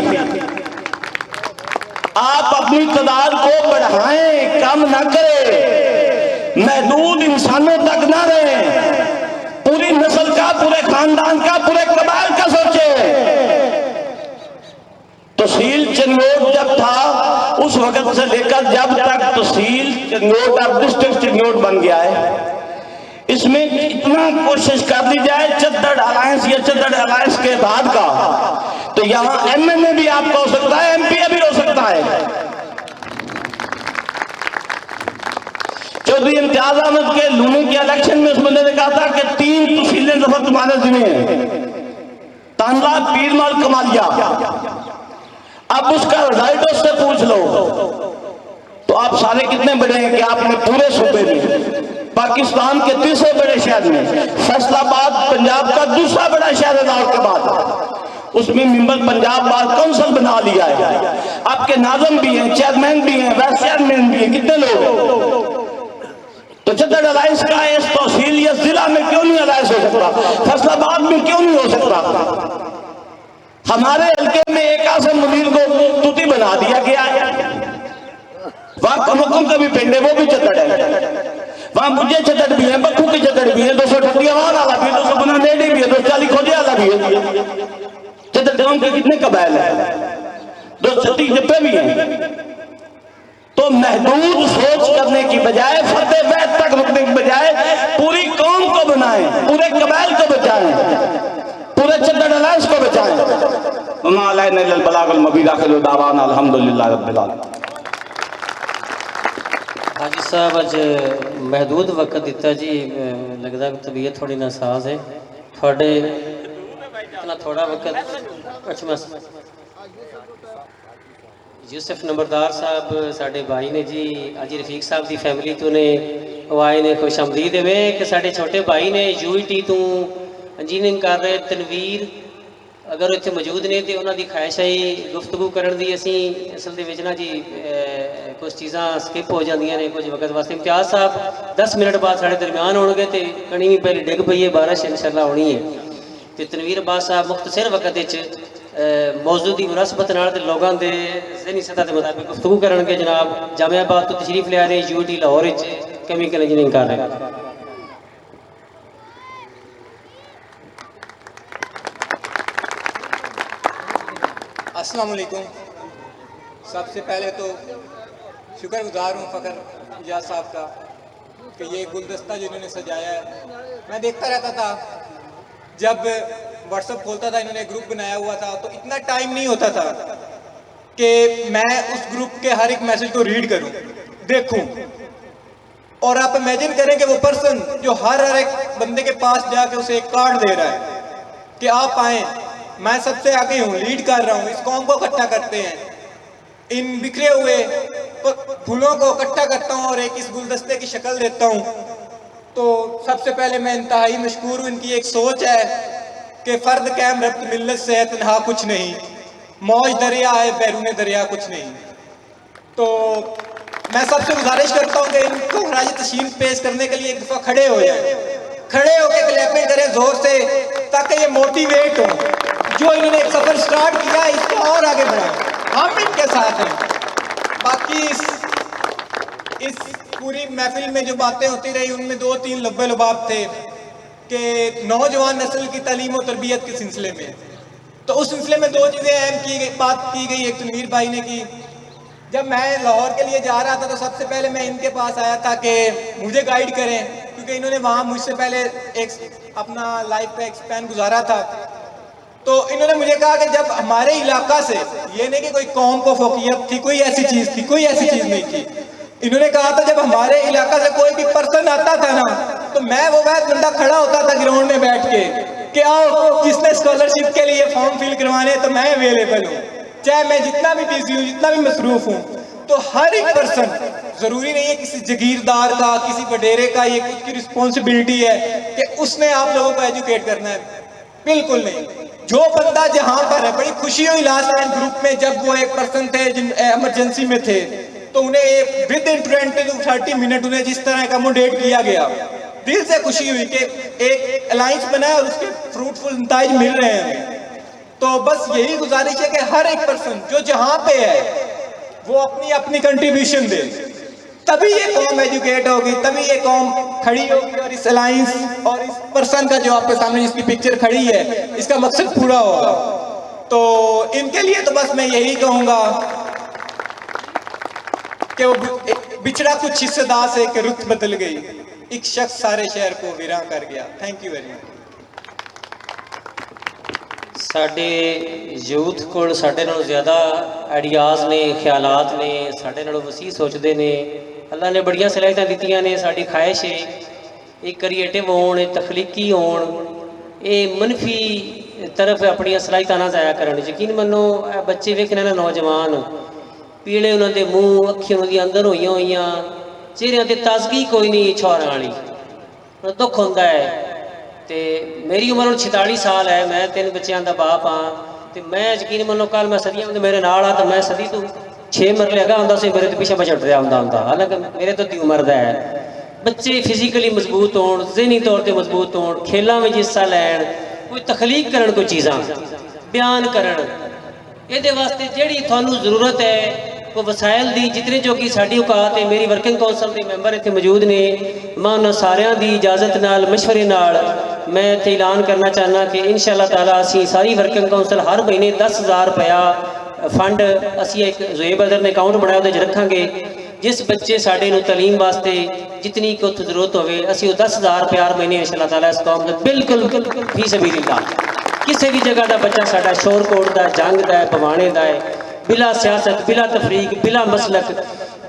आप अपनी तादाद को बढ़ाएं, कम ना करें, महदूद इंसानों तक ना रहें, पूरी नस्ल का, पूरे खानदान का, पूरे कबाइल का सोचे। तहसील चिन्नौट जब था उस वक्त से लेकर जब तक तहसील चिन्नौट अब डिस्ट्रिक्ट चिन्नौट बन गया है, इसमें इतना कोशिश कर ली जाए चद्दड़ अलायंस या चद्दड़ अलायंस के बाद का, तो यहां एमएनए भी आपका हो सकता है, एमपीए भी हो सकता है। चौधरी इम्तियाज अहमद के लूनी के इलेक्शन में उस बंदे ने कहा था कि 3 तहसीलें दफा तुम्हारे जिम्मे हैं, तांला, पीरमल, कमालिया। अब उसका राइट उससे पूछ लो तो आप सारे कितने बड़े हैं कि आपने पूरे सूबे में, पाकिस्तान के तीसरे बड़े शहर में, फैसलाबाद पंजाब का दूसरा बड़ा शहर है लाहौर के बाद, उसमें मेंबर पंजाब बार काउंसिल बना लिया है। आपके नाज़म भी हैं, चेयरमैन भी हैं, वाइस चेयरमैन भी हैं, कितने लोग। तो चद्दड़ अलायंस का इस तहसील या जिला में क्यों नहीं अलायंस हो सकता, फैसलाबाद में क्यों नहीं हो सकता। हमारे हल्के में एक आसम मुनीर को तूती बना दिया गया है, वहां कमुकुम का भी पिंड है, वो भी चद्दड़ है, वहां मुझे चद्दड़ भी है, बक्खू की चद्दड़ भी है, 238 वाला भी है, 250 नेडी भी है, 240 खोजे वाला भी है। चद्दड़ के कितने कबाइल है, 236 जप्पे भी हैं। तो महदूद सोच करने की बजाय, फतेह बैत तक रुकने की बजाय पूरी कौम को बनाएं, पूरे कबाइल को बचाएं, पूरे चद्दड़ अलायंस को बचाएं। हाजी साहब अज महदूद वक्त दिता जी, लगता तबीयत थोड़ी नासाज है थोड़े, इतना थोड़ा वक्त। अच्छा यूसुफ नंबरदार साहब साढ़े भाई ने जी, अजी रफीक साहब की फैमिली तो ने वो आए ने, खुश आमदीद देवे कि साढ़े छोटे भाई ने यूईटी तो इंजीनियरिंग कर रहे तनवीर अगर इतने मौजूद ने तो उन्होंने ख्वाहिश है गुफ्तगू करने की। असी असल के ना जी कुछ चीज़ा स्किप हो जांदियां ने कुछ वक्त वास्ते। इम्तियाज साहब 10 मिनट बाद साढ़े दरम्यान होंगे तो कणी भी पहले डिग पई है, बारिश इंशाअल्लाह होनी है। तो तनवीर अब्बास साहब मुख्तसर वक्त मौजू की मुनासबत लोगों के ज़हनी सतह के मुताबिक गुफ्तगू करनगे। जनाब जामियाबाद तो तशरीफ लिया रहे, यूटी लाहौर केमिकल इंजीनियरिंग कर रहे हैं। अस्सलाम वालेकुम। सबसे पहले तो शुक्रगुजार हूँ फ़खर इजाज़ साहब का कि ये गुलदस्ता जिन्होंने सजाया है। मैं देखता रहता था जब व्हाट्सएप खोलता था, इन्होंने ग्रुप बनाया हुआ था, तो इतना टाइम नहीं होता था कि मैं उस ग्रुप के हर एक मैसेज को रीड करूं, देखूं। और आप इमेजिन करें कि वो पर्सन जो हर एक बंदे के पास जाके उसे एक कार्ड दे रहा है कि आप आएँ, मैं सबसे आगे हूँ, लीड कर रहा हूँ, इस कौम को इकट्ठा करते हैं, इन बिखरे हुए फूलों को इकट्ठा करता हूँ और एक इस गुलदस्ते की शक्ल देता हूँ। तो सबसे पहले मैं इंतहाई मशकूर हूँ। इनकी एक सोच है कि फ़र्द कैम रब्त मिल्लत से है तन्हा कुछ नहीं, मौज दरिया है बैरून दरिया कुछ नहीं। तो मैं सबसे गुजारिश करता हूँ कि इनको खराज तशीम पेश करने के लिए एक दफ़ा खड़े हो जाए, खड़े होकर क्लैपिंग करें ज़ोर से, ताकि ये मोटिवेट हो। जो इन्होंने एक सफ़र स्टार्ट किया है इसको और आगे बढ़ाएं, हम इनके साथ हैं। बाकी इस पूरी महफिल में जो बातें होती रही उनमें 2-3 लब्बे लबाब थे कि नौजवान नस्ल की तालीम और तरबियत के सिलसिले में। तो उस सिलसिले में 2 चीज़ें अहम बात की गई। एक तनवीर भाई ने की, जब मैं लाहौर के लिए जा रहा था तो सबसे पहले मैं इनके पास आया था कि मुझे गाइड करें, क्योंकि इन्होंने वहाँ मुझसे पहले एक अपना लाइफ का एक्सपेन गुजारा था। तो इन्होंने मुझे कहा कि जब हमारे इलाका से, ये नहीं कि कोई कौम को फोकियत थी, कोई ऐसी चीज़ थी, कोई ऐसी चीज़ नहीं थी। इन्होंने कहा था जब हमारे इलाका से कोई भी पर्सन आता था ना, तो मैं वो वह बंदा खड़ा होता था ग्राउंड में बैठ के कि आओ जिसने स्कॉलरशिप के लिए फॉर्म फिल करवाने तो मैं अवेलेबल हूँ, चाहे मैं जितना भी बिजी हूँ, जितना भी मसरूफ हूँ। तो हर एक पर्सन, ज़रूरी नहीं है किसी जगीरदार का, किसी वडेरे का, ये उसकी रिस्पॉन्सिबिलिटी है कि उसने आप लोगों को एजुकेट करना है, बिल्कुल नहीं। जो बंदा जहाँ पर है, बड़ी खुशी हुई लास्ट टाइम ग्रुप में जब वो एक पर्सन थे जिन एमरजेंसी में थे, तो उन्हें विद इन 20 to 30 मिनट उन्हें जिस तरह अकोमोडेट किया गया, दिल से खुशी हुई कि एक अलायंस बना है और उसके फ्रूटफुल नताइज मिल रहे हैं। तो बस यही गुजारिश है कि हर एक पर्सन जो जहाँ पे है वो अपनी अपनी कंट्रीब्यूशन दे, तभी ये कौम एजुकेट होगी, तभी ये कौम खड़ी होगी और इस अलायंस और इस पर्सन का जो आपके सामने जिसकी पिक्चर खड़ी है, इसका मकसद पूरा होगा। तो इनके लिए तो बस मैं यही कहूँगा कि वो बिछड़ा कुछ हिस्सेदार से कि रुत बदल गई, एक शख्स सारे शहर को वीरां कर गया। Thank you very much. साडे यूथ को साडे नालों ज़्यादा आइडियाज़ ने, ख्यालात ने, साडे नालों वसी सोचते ने। अल्लाह ने बड़ियां सलाहियतां दित्तियां ने। साडी ख्वाहिश है ये क्रिएटिव होण, तखलीकी होण, ये मनफी तरफ अपनी सलाहियतां ना जाया करन। यकीन मनो बच्चे वेखने ना नौजवान पीले उन्होंने मूँह, अखी उन्होंने अंदर हुई हुई, चेहरिया ते ताजगी कोई नहीं छौरां वाली, दुख होंदा है। तो मेरी उम्र हुण 46 साल है, मैं 3 बच्चों का बाप हाँ। तो मैं यकीन मनो कल मैं सदियां मेरे नाल आ, तो मैं सदी तो 6 मरले अगा होंदा सी, मेरे तो पिछे बचट रहा होंदा। हालांकि मेरे तो दी उम्र का है। बच्चे फिजिकली मजबूत होण, ज़हनी तौर पर मजबूत होण, खेलों में हिस्सा लैन, कोई तखलीक करन, कोई चीज़ां बयान करन, ये वास्ते जिहड़ी तुहानूं ज़रूरत है वो वसाइल दी जितने जो कि साडी औकात है। मेरी वर्किंग कौंसल के मैंबर इत्थे मौजूद ने, मैं उन्हां सारियां दी इजाजत नाल, मशवरे नाल मैं इत्थे ऐलान करना चाहना कि इंशाअल्लाह ताला असीं सारी वर्किंग कौंसल हर महीने 10,000 रुपया फंड असीं एक ज़ुएब अदर ने अकाउंट बनाया उहदे च रखांगे। जिस बच्चे साडे नूं तलीम वास्ते जितनी कि उत्थे जरूरत होवे असीं 10,000 रुपया हर महीने इंशाअल्लाह ताला इस कौम दे बिल्कुल फी सबीलिल्लाह किसी भी जगह का बच्चा साडा शोरकोट दा, जंग दा, पवाने दा है, बिला सियासत, बिला तफरीक, बिला मसलक,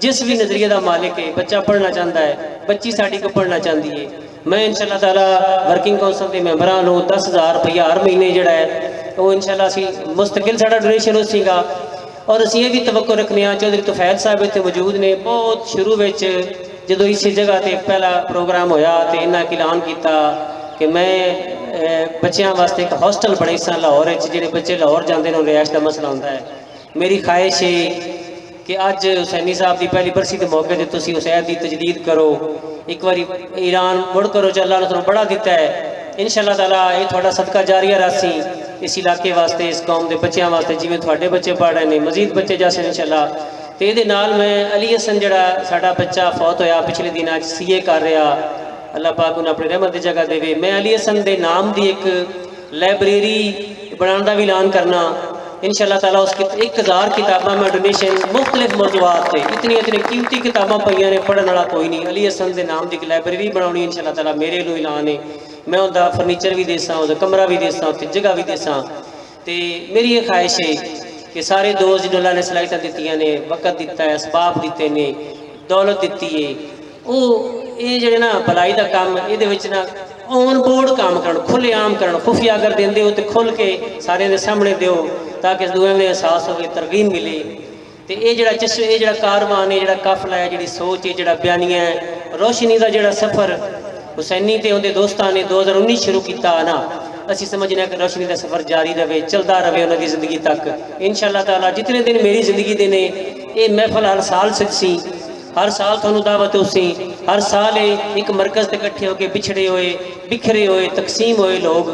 जिस भी नज़रिए का मालिक है, बच्चा पढ़ना चाहता है, बच्ची साड़ी को पढ़ना चाहती है। मैं इंशाअल्लाह ताला वर्किंग कौंसल के मैंबरां नूं 10,000 रुपया हर महीने जिहड़ा है वो इंशाल्लाह असी मुस्तकिल साडा डोनेशन होगा। और असी ये भी तवक्को रखने चौधरी तुफैल साहब इतने मौजूद ने। बहुत शुरू में जो इस जगह पर पहला प्रोग्राम होया तो इन्हें ऐलान किया कि मैं बच्चों वास्ते एक हॉस्टल बनाई सा लाहौर, जो बच्चे लाहौर जाते हैं रिहायश का मसला होता है। मेरी ख्वाहिश है कि अज हुसैनी साहब की पहली बरसी के मौके पर तुम हुसैन की तजदीद करो, एक बार ऐलान मुड़ करो, जो अल्लाह ने तुहानू बड़ा दिता है। इंशाअल्लाह ताला ये थोड़ा सदका जारिया रासी इस इलाके वास्ते, इस कौम के बच्चों वास्ते, जिमें थोड़े बच्चे पढ़ रहे हैं, मजीद बच्चे जासे इंशाअल्लाह। तो ये मैं अली हसन जड़ा साडा बच्चा फौत होया पिछले दिनों CA कर रहा, अल्लाह पाक उन्हें अपनी रहमत की जगह देवे। मैं अली हसन के नाम की एक लाइब्रेरी बनाने का भी ऐलान करना इंशाअल्लाह ताला। उस 1000 किताबा मैं डोनेशन मुख्तलिफ मौजूद से, इतनी कीमती किताबा पईयां ने, पढ़ने वाला कोई नहीं। अली हसन के नाम की एक लाइब्रेरी बनानी इंशाअल्लाह ताला मेरे लिए ऐलान है। मैं उनका फर्नीचर भी देसा, उसका कमरा भी देसा, उत्थे जगह भी देसा। तो मेरी ये ख्वाहिश है कि सारे दोस्त जिन्होंने अल्लाह ने सलाहियत दी ने, वक़्त दिता है, असबाब दिते ने, दौलत दी है, वो ये जो ना भलाई का काम ये ना ऑन बोर्ड काम कर, खुलेआम कर, खुफिया अगर देंदे हो तो खुल के सारे के सामने दो, ताकि दुआ में एहसास हो, तरगीब मिले। तो ये जो कारवान है, जो काफिला है, जी सोच है, जो बयानिया है, रोशनी का जो सफ़र हुसैनी तो उनके दोस्तों ने 2019 शुरू किया ना, असी समझने कि रोशनी का सफ़र जारी रहे, चलता रहे उन्होंने जिंदगी तक इंशाअल्लाह ताला। जितने दिन मेरी जिंदगी के ने ये महफल हर साल सदसी, हर साल थोनू दावत उसी, हर साल एक मरकज़ से इकट्ठे होकर पिछड़े हुए, बिखरे हुए, तकसीम हुए लोग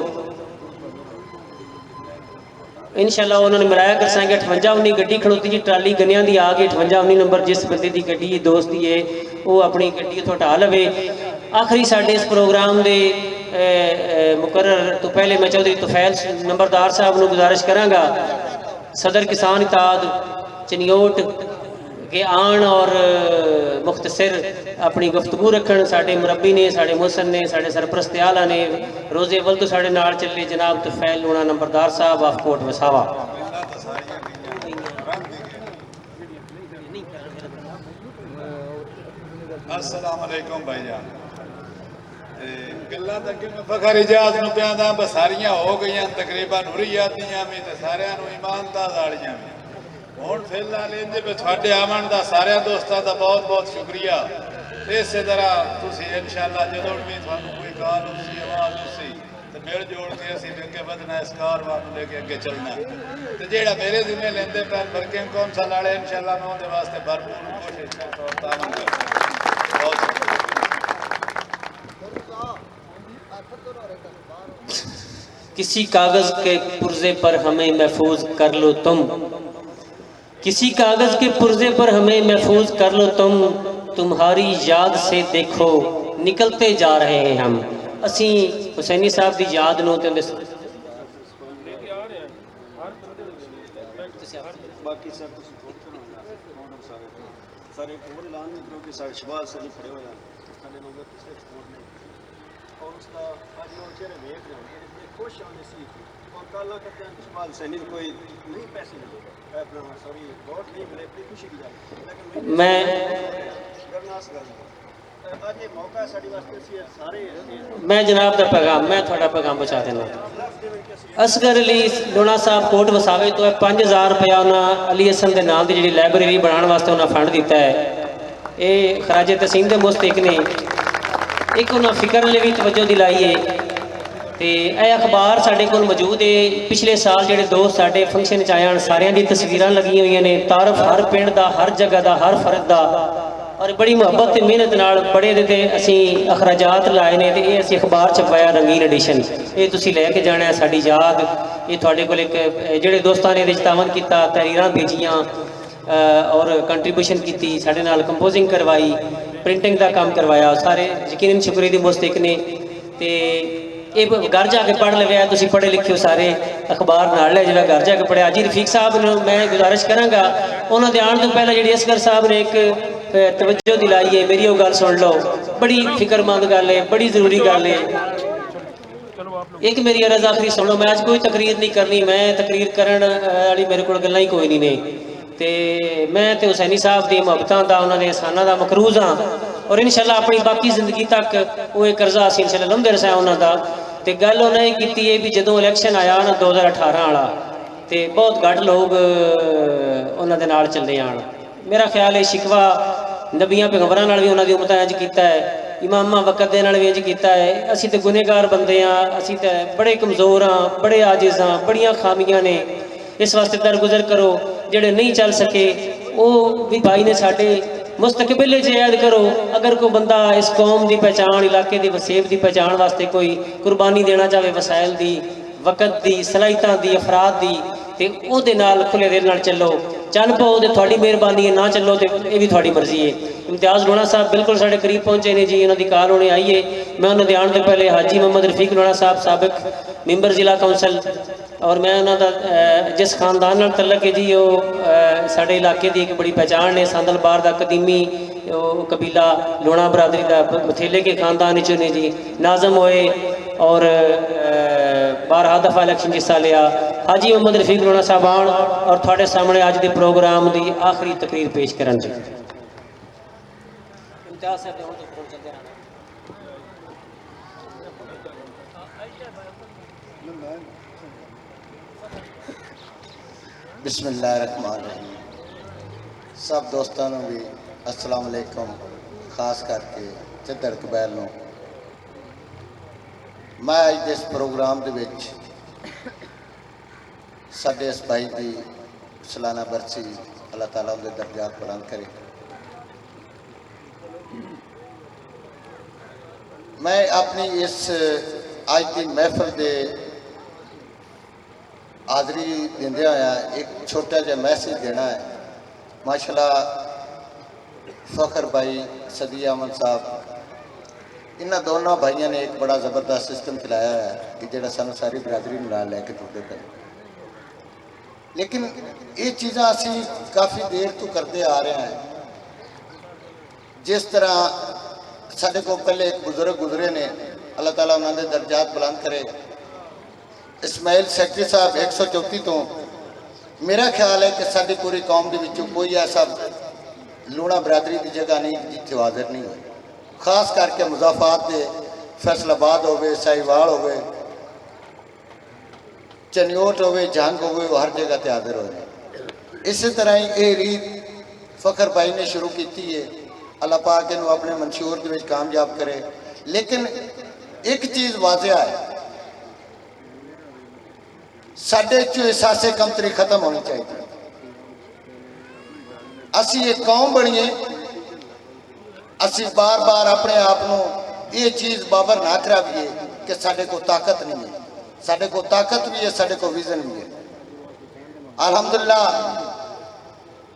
इंशाअल्लाह उन्होंने मराया कर सकेंगे। 58 गड्डी खड़ोती जी, ट्राली गनिया की आ गई, 58 नंबर जिस बंदे की गड्डी दोस्त की है वो अपनी गड्डी तो हटा लवे। आखिरी साढ़े इस प्रोग्राम के मुकर्रर तो पहले मैं चौधरी तुफैल नंबरदार साहब को गुजारिश कराँगा, सदर किसान इताद चनियोट के आन और मुख्तसर अपनी गुफ्तगू रखन। साढ़े मुरब्बी ने, साढ़े मुहसन ने, साढ़े सरप्रस्त आला ने, रोज़े अव्वल तो साढ़े नाल चले जनाब तुफैल लूणा नंबरदार साहब ऑफ कोट वसावा। अस्सलाम वालेकुम भाईजान। गल्लां तां कि मैं फखर इजाज नूं पिया दा बसारियां हो गई तकरीबन हुरियातियां भी ते सारियां नूं ईमानदार वालियां भी। हुण फिलहाल इंदे विच तुहाडे आवन दा सारे दोस्तां दा बहुत बहुत शुक्रिया। इस तरह तुसीं इंशाअल्लाह जदों भी तुहानूं कोई कॉल उसी आवाज़ उसी ते मिल जोड़ के असीं अगे वधना, इस कारवां नूं लेके अगे चलना। ते जेड़ा मेरे जिम्मे लैंदे पैन वर्किंग कौंसल वाले इंशाअल्लाह मैं उहदे वास्ते भरपूर कोशिश करता और तावन करता। किसी कागज़ के पुर्जे पर हमें महफूज कर लो तुम, किसी कागज़ के पुर्जे पर हमें महफूज कर लो तुम, तुम्हारी याद से देखो निकलते जा रहे हैं हम। असी हुसैनी साहब की याद नूं ते बाकी सर सारे और ऐलान नहीं करो कि सारे शबाज सर खड़े हो जाए, सारे लोग पिछले सपोर्ट नहीं और उसका आज वो चेहरे देख रहे हैं इतने खुश होने सी और काला करते हैं शबाज सैनी कोई नहीं पैसे मिले अपना सॉरी बहुत नहीं मिले, इतनी खुशी की जाए। लेकिन मैं गरनास गल आज ये मौका साड़ी वास्ते सी सारे मैं जनाब का पैगाम, मैं थोड़ा पैगाम पहुँचा देना। असगर अली लूणा साहब कोट वसावे तो 5000 रुपया उन्हें अली हसन के नाम की जी लाइब्रेरी बनाने वास्ते उन्हें फंड दिता है। ये खराजे तहसीन के मुस्तक ने एक उन्हें फिक्र लिए भी तवज्जो दिलाई है। तो यह अखबार साढ़े को मौजूद है। पिछले साल जोड़े दोस्त साढ़े फंक्शन आए सारिया की तस्वीर लगी हुई ने, तारफ हर पिंड का, हर जगह का, हर फर्द का और बड़ी मुहब्बत मेहनत नाल बड़े दे असी अखराजात लाए ने। ये असी अखबार छपाया रंगीन एडिशन, ये तुसी लैके जाना है साड़ी याद। ये थोड़े को जोड़े दोस्तों ने तावन किया, तहरीर भेजियाँ और कंट्रीब्यूशन की, साढ़े नाल कंपोजिंग करवाई, प्रिंटिंग का काम करवाया, सारे यकीनन शुक्रिया की मुस्तक ने। तो ये घर जाके पढ़ लिया, तुसी पढ़े लिखे हो सारे, अखबार नाल लै जाए घर जाके पढ़िया। अजी रफीक साहब ने मैं गुजारिश कराँगा उन्होंने आने तो पहले जी असगर साहब ने एक तवज्जो दिलाई है, मेरी वो गल सुन लो, बड़ी फिक्रमंद गल है, बड़ी जरूरी गल है। एक मेरी अर्ज आखिरी सुन लो, मैं आज कोई तकरीर नहीं करनी, मैं तकरीर करन वाली मेरे को गल्लां ही कोई नहीं ने। तो मैं तो हुसैनी साहब की मुहब्बतां दा, उन्होंने एहसानां दा मकरूज हाँ और इंशाअल्लाह अपनी बाकी जिंदगी तक वो एक कर्जा असीं इंशाअल्लाह लंघदे रसां उन्हां दा। ਤੇ ਗੱਲ ਉਹਨਾਂ ਨੇ ਕੀਤੀ ਹੈ ਵੀ ਜਦੋਂ ਇਲੈਕਸ਼ਨ ਆਇਆ ਨਾ 2018 ਵਾਲਾ ਤੇ ਬਹੁਤ ਘੱਟ ਲੋਕ ਉਹਨਾਂ ਦੇ ਨਾਲ ਚੱਲੇ ਆਣ। ਮੇਰਾ ਖਿਆਲ ਹੈ ਸ਼ਿਕਵਾ ਨਬੀਆਂ ਪੈਗੰਬਰਾਂ ਨਾਲ ਵੀ ਉਹਨਾਂ ਦੀ ਉਮਤਾਂ ਇੰਜ ਕੀਤਾ ਹੈ, ਇਮਾਮਾਂ ਵਕਤ ਦੇ ਨਾਲ ਵੀ ਇੰਜ ਕੀਤਾ ਹੈ। ਅਸੀਂ ਤੇ ਗੁਨੇਗਾਰ ਬੰਦੇ ਹਾਂ, ਅਸੀਂ ਤਾਂ ਬੜੇ ਕਮਜ਼ੋਰ ਹਾਂ, ਬੜੇ ਆਜਿਜ਼ ਹਾਂ, ਬੜੀਆਂ ਖਾਮੀਆਂ ਨੇ। ਇਸ ਵਾਸਤੇ ਦਰਗੁਜ਼ਰ ਕਰੋ, ਜਿਹੜੇ ਨਹੀਂ ਚੱਲ ਸਕੇ ਉਹ ਵੀ ਭਾਈ ਨੇ ਸਾਡੇ ਮੁਸਤਕबिल च याद करो। अगर कोई बंदा इस कौम की पहचान, इलाके की वसेब की पहचान वास्ते कोई कुर्बानी देना चाहे, वसाइल की, वक़्त की, सलाहियतां की, अफराद की, तो उसदे नाल खुले दिल नाल चलो। चल पाओ तो थोड़ी मेहरबानी है, ना चलो तो यह भी थोड़ी मर्जी है। इम्तियाज़ लोणा साहब बिल्कुल साढ़े करीब पहुँचे ने जी, उन्होंने कॉल होने आई है। मैं उन्होंने आने तो पहले हाजी मोहम्मद रफीक लोणा साहब साबिक मैंबर जिला कौंसल, और मैं उन्होंने जिस खानदान नाल तलक है जी वो साढ़े इलाके की एक बड़ी पहचान है। सांदलबार का कदीमी कबीला लोणा बरादरी का बथेले के खानदान चो ने जी नाजम होए और 12 दफ़ा इलेक्शन हिस्सा लिया। हाजी मोहम्मद रफीक लोणा साहब आन और थोड़े सामने अज के प्रोग्राम की आखिरी तकरीर पेश करन जी। बिस्मिल्लाहिर्रहमानिर्रहीम। सब दोस्तों को भी अस्सलाम वालेकुम, खास करके चिद्दड़ कबैल नूं। मैं अज इस प्रोग्राम दे विच साडे इस भाई की सालाना बरसी अल्लाह ताला उनके दर्जात बुलंद करे। मैं अपनी इस अज की महफिल के हाज़री देंदे होया एक छोटा जिहा मैसेज देना है। माशाल्लाह फ़खर भाई, सदी अहमद साहब, इन्होंने दोनों भाइयों ने एक बड़ा ज़बरदस्त सिस्टम चलाया है कि जो सानू सारी बरादरी नाल लैके तुरदे पे। लेकिन ये चीज़ां असी काफ़ी देर तो करते आ रहे हैं। जिस तरह साडे को पहले एक बुजुर्ग गुजरे ने, अल्लाह ताला उन्होंने दर्जात बुलंद करे, इस्माइल सेक्रेटरी साहब 134 तो मेरा ख्याल है कि साडी पूरी कौम के विचों कोई ऐसा लूणा बरादरी की जगह नहीं जिथे हाजिर नहीं हो। खास करके मुजाफात के फैसलाबाद होवे, साहिवाल होवे, चनियोट होवे, जंग होवे, हर जगह पर हाजिर हो। इस तरह ही ये रीत फ़खर भाई ने शुरू की है। अल्लाह पाक इन्हूं अपने मंशूर के विच कामयाब करे। लेकिन एक चीज़ वाजिया है, साडे चो एहसासे कमतरी खत्म होनी चाहिए। असी एक कौम बनीए, असी बार बार अपने आप को ये चीज़ बाबर ना कराइए कि साडे को ताकत नहीं है। साडे को ताकत भी है, साडे को विजन भी है। अल्हम्दुलिल्लाह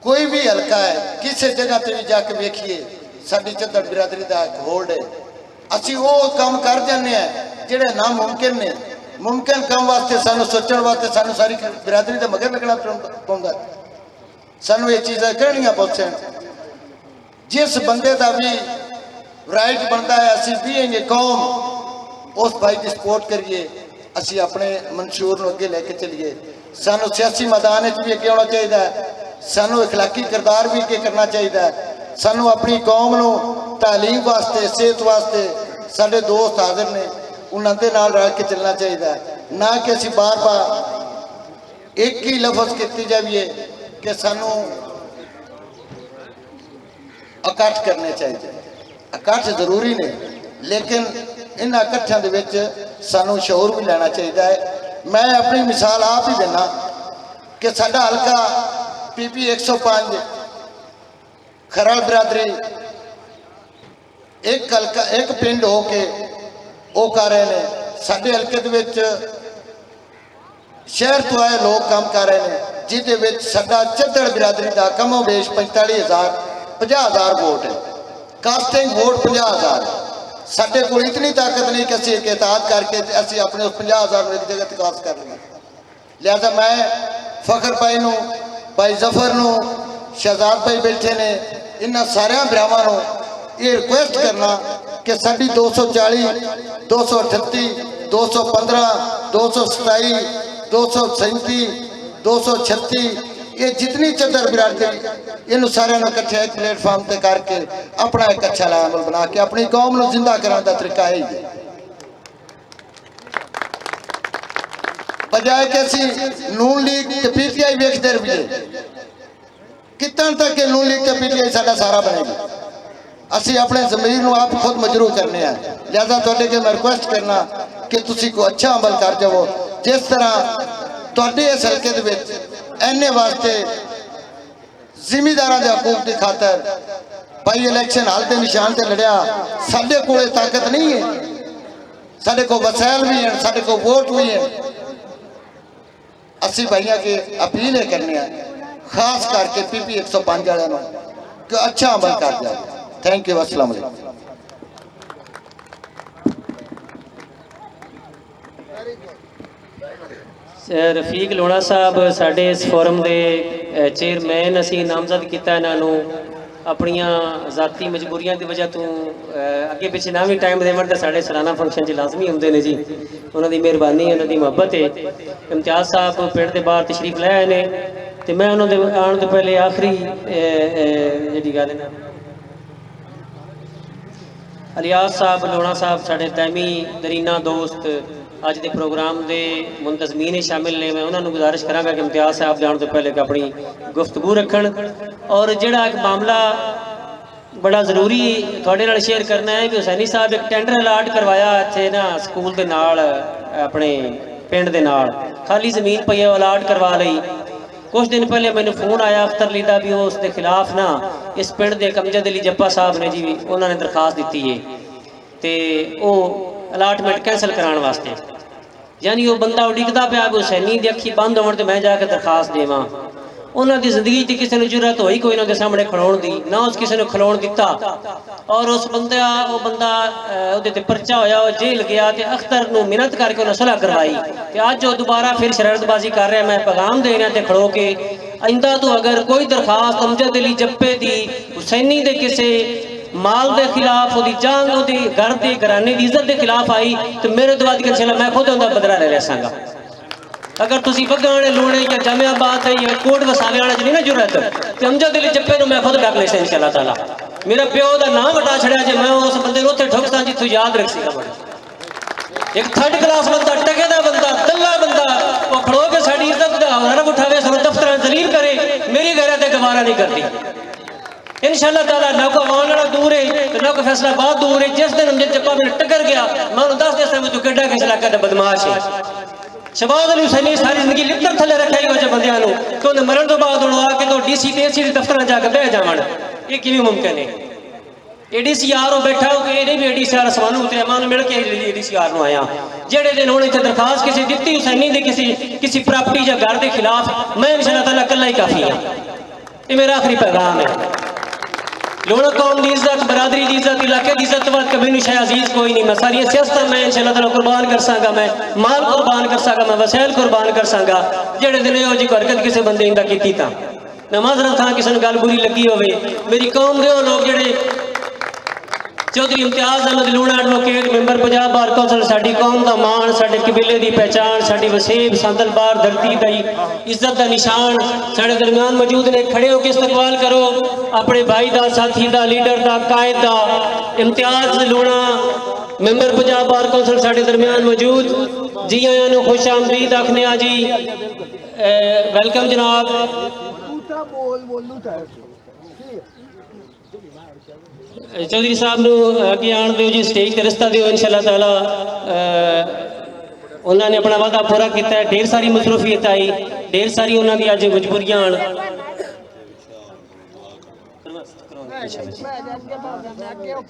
कोई भी हल्का है, किसी जगह पर भी जाके वेखिए साडी चिद्दड़ बिरादरी का एक होल्ड है। असी वो काम कर जाने हैं जिहड़े नामुमकिन ने। मुमकिन काम वास्ते सानू सोचने वास्ते सानू सारी बिरादरी का मगर लगना पौंदा। सानू ये चीज़ां कहनियां पौंदन। जिस बंदे का भी राइट बनता है असी भी कौम उस भाई की सपोर्ट करिए, असी अपने मंशूर को अगे लेके चलीए। सानू सियासी मैदान भी अगे आना चाहिए, सानू इखलाकी किरदार भी अगे करना चाहिए। सानू अपनी कौम को तालीम वास्ते, सेहत वास्ते साडे दोस्त हाजिर ने, उन्होंने नाल रल के चलना चाहिए। ना कि असी बार बार एक ही लफज की जाइए कि सानू इकट्ठ करने चाहिए। इकट्ठ जरूरी ने, लेकिन इन इकट्ठों के विच सानू शऊर भी लेना चाहिए है। मैं अपनी मिसाल आप ही देना कि साडा हल्का PP 105 खरड़ बिरादरी एक हल्का एक पिंड हो के वो कर रहे हैं। साडे हल्के दे विच शहर तो आए लोग काम कर रहे हैं, जिहदे विच साडा चिद्दड़ बिरादरी का कमो बेश 50,000 वोट है। कास्टिंग वोट 50,000 है। साडे कोल इतनी ताकत नहीं कि असीं एक एहतियात करके असीं अपने उस 50,000 एक जगह तकास कर लें। लिहाजा मैं फ़खर भाई नूं, भाई जफर नूं, शहजाद भाई बैठे ने, इन्हां सारियां भरावां नूं ये रिक्वेस्ट करना कि साडी 240, 238, 215, 227, 237, 236 ये जितनी चिद्दड़ बिरादरी इन सारे इकट्ठे एक प्लेटफॉर्म पर करके अपना एक अच्छा अमल बना के अपनी कौम को जिंदा कराने का तरीका है। बजाए कि असी नून लीग ते पीटीआई वेखते रहिए। कितन तक नून लीग ते पीटीआई साडा सारा बनेगी? असी अपने ज़मीर नूं आप खुद मजरू करने हैं। लिहाजा तुहाडे के मैं रिक्वेस्ट करना कि तुसी को अच्छा अमल कर जाओ। जिस तरह तुहाडे इस हल्के दे विच एने वास्ते जिमीदारां दे हकूक की खातर भाई इलैक्शन हाल के निशान से लड़िया, साडे कोले ताकत नहीं है, साडे को वसैल भी हैं, साडे को वोट भी हैं। असी भाइयों की अपील करने खास करके PP 105 वालों कि अच्छा अमल कर जाए। Thank you. अस्सलाम वालेकुम। रफीक लोड़ा साहब साढ़े इस फोरम के चेयरमैन असी नामजद किया इन्हों अपनिया ज़ाती मजबूरियां की वजह तो अगे पिछे ना भी टाइम देवन तो साढ़े सालाना फंक्शन च लाजमी होंगे ने जी। उन्होंने मेहरबानी उन्होंने मुहब्बत है। इम्तियाज़ साहब पिंड के बाहर तशरीफ लाए ने तो मैं उन्होंने आने तो पहले आखिरी जी गल है ना अलियास साहब लोड़ा साहब साढ़े तैमी दरीना दोस्त अज के प्रोग्राम के मुंतजमीन शामिल ने। मैं उन्होंने गुजारिश कराँगा कि इम्तियाज़ साहब जाने तो पहले अपनी गुफ्तगू रखन और जोड़ा एक मामला बड़ा जरूरी थोड़े नाल शेयर करना है कि हुसैनी साहब एक टेंडर अलाट करवाया इत्थे ना स्कूल के नाल अपने पिंड के नाल खाली जमीन पई है अलाट करवा लई। कुछ दिन पहले मैंने फोन आया अख्तर अली दा भी उसके खिलाफ ना इस पिंड के अमजद अली जप्पा साहब ने जी उन्होंने दरखास्त दी है तो वो अलाटमेंट कैंसल कराने वास्ते। यानी वो बंदा उड़िकता पाया हुसैनी की अखी बंद होने तो मैं जाकर दरखास्त देवां। उन्होंने जिंदगी की किसी ने जरूरत होई कोई उन्होंने सामने खलोण की ना उस किसी ने खलोण दिता और उस बंदा वो बंदा वो परचा होया वो जेल गया तो अख्तर नूं मिन्नत करके उन्हें सुलह करवाई तो अज वो दोबारा फिर शरारतबाजी कर रहा। मैं पैगाम दे रहा खड़ो के आइंदा तो अगर कोई दरखास्त अमजद अली जप्पे की हुसैनी के किसी माल के खिलाफ वो जान वो घर के घराने की इज्जत के खिलाफ आई तो मेरे तो बाद इंशाअल्लाह मैं खुद उनका बदला ले लेसांगा। अगर तुम बग्गा वाले लोड़े या जामियाबाद है या कोट वसाले वाले नहीं ना जरूरत तो अमजद अली जप्पे मैं खुद डक लेसा इंशाअल्लाह ताला। मेरा प्यो का नाम वटा छड़िया जो मैं उस बंदे को उत्थे ठुकसा जितों याद रख सका। एक थर्ड क्लास बंदा टके का बंदा दल्ला बंदा वो खड़ो के साड़ी इज्जत का हरफ उठावे सानू दफ्तर जलील करे मेरी गैरत गवारा नहीं करती। इंशाअल्लाह ताला ना को आने वाला दूर है तो ना को फैसलाबाद दूर है। जिस दिन अमजद जप्पा मेरे टकर गया मैं उन्हें दस दिया मैं तू केडा किस इलाके का बदमाश है। शहबाज अली हुसैनी सारी जिंदगी लिप्तर थले रखा ही जो बंदियां तो उन्हें मरण तो बाद उन्होंने आके तो DC ते AC दफ्तर जाकर बह जावन ये किवें मुमकिन है? ADCR हो बैठा हो कि नहीं भी ADCR सवालों उतरे मैं मिल के ADCR नूं आया जेड़े दिन उन्हें इत्थे दरखास्त किसी दित्ती हुसैनी दे किसी प्रॉपर्टी या घर के खिलाफ मैं इंशाअल्लाह ताला कल्ला ही काफ़ी हाँ। ये मेरा आखिरी पैगाम है। लोड़ा कौम की इज्जत बरादरी की इज्जत इलाके की इज्जत वाद कभी नहीं शायद अजीज कोई नहीं। मैं सारी सियासत मैं इंशाअल्लाह ताला कुर्बान कर सका मैं माल कुर्बान कर सका मैं वसैल कुर्बान कर सका जेड़े दिन यो जी हरकत किसी बंदे इंदा की था मैं माजरत था किसी गल बुरी लगी होवे। मेरी कौम के लोग जेड़े Chaudhary Imtiaz Ahmed Luna advocate member Punjab bar council साडी कौम का मान साडे कबीले की पहचान साडी वसीब संदल बार धरती की इज्जत का निशान साडे दरम्यान मौजूद ने। खड़े होकर इस्तकबाल करो अपने भाई का साथी का लीडर का कायद का इम्तियाज़ लूणा मैंबर पंजाब बार कौंसल साडे दरम्यान मौजूद। जी आयां नूं खुश आमदीद आखने आ जी वेलकम जनाब। चौधरी साहब नूं अगे आण दिओ जी स्टेज ते रस्ता दिओ इंशाअल्लाह ताला। उन्होंने अपना वादा पूरा किया है। ढेर सारी मसरूफियत आई ढेर सारी उन्होंने अज मजबूरियां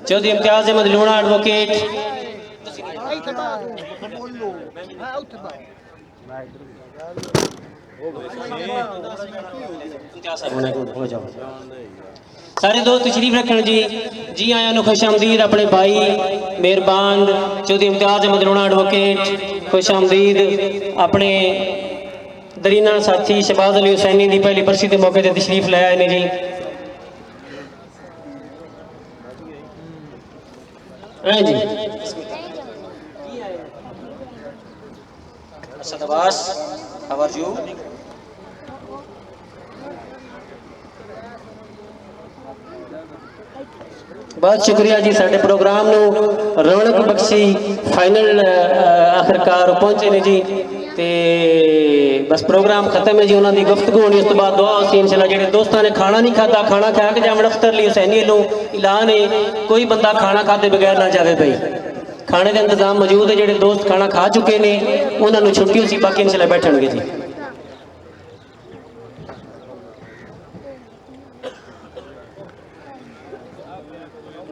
चौधरी इम्तियाज़ अहमद लूणा एडवोकेट सारे दोस्त तशरीफ रखन जी। जी आया नु खुश आमदीद अपने भाई मेहरबान चौधरी इम्तियाज़ अहमद लूणा एडवोकेट खुश आमदीद अपने दरीना साथी शहबाज अली हुसैनी की पहली बरसी के मौके पर तशरीफ लाया ने जी। हाँ जी Asad Abbas how are you? बहुत शुक्रिया जी साडे प्रोग्राम नूं रौनक बख्शी फाइनल आखिरकार पहुंचे ने जी। ਤੇ ਬਸ ਪ੍ਰੋਗਰਾਮ ਖਤਮ ਹੈ ਜੀ। ਉਹਨਾਂ ਦੀ ਗੁਫ਼ਤਗੂ ਹੋਣੀ, ਉਸ ਤੋਂ ਬਾਅਦ ਦੁਆ ਹੋਣੀ ਇਨਸ਼ਾਅੱਲਾ। ਜਿਹੜੇ ਦੋਸਤਾਂ ਨੇ ਖਾਣਾ ਨਹੀਂ ਖਾਧਾ, ਖਾਣਾ ਖਾ ਕੇ ਜਾਵਣ। ਅਖਤਰ ਅਲੀ ਹੁਸੈਨੀ ਵੱਲੋਂ ਐਲਾਨ ਹੈ, ਕੋਈ ਬੰਦਾ ਖਾਣਾ ਖਾਦੇ ਬਗੈਰ ਨਾ ਜਾਵੇ ਭਾਈ। ਖਾਣੇ ਦਾ ਇੰਤਜ਼ਾਮ ਮੌਜੂਦ ਹੈ। ਜਿਹੜੇ ਦੋਸਤ ਖਾਣਾ ਖਾ ਚੁੱਕੇ ਨੇ ਉਹਨਾਂ ਨੂੰ ਛੁੱਟੀ ਹੋਈ ਸੀ, ਬਾਕੀ ਇਨਸ਼ਾਅੱਲਾ ਬੈਠਣਗੇ ਜੀ।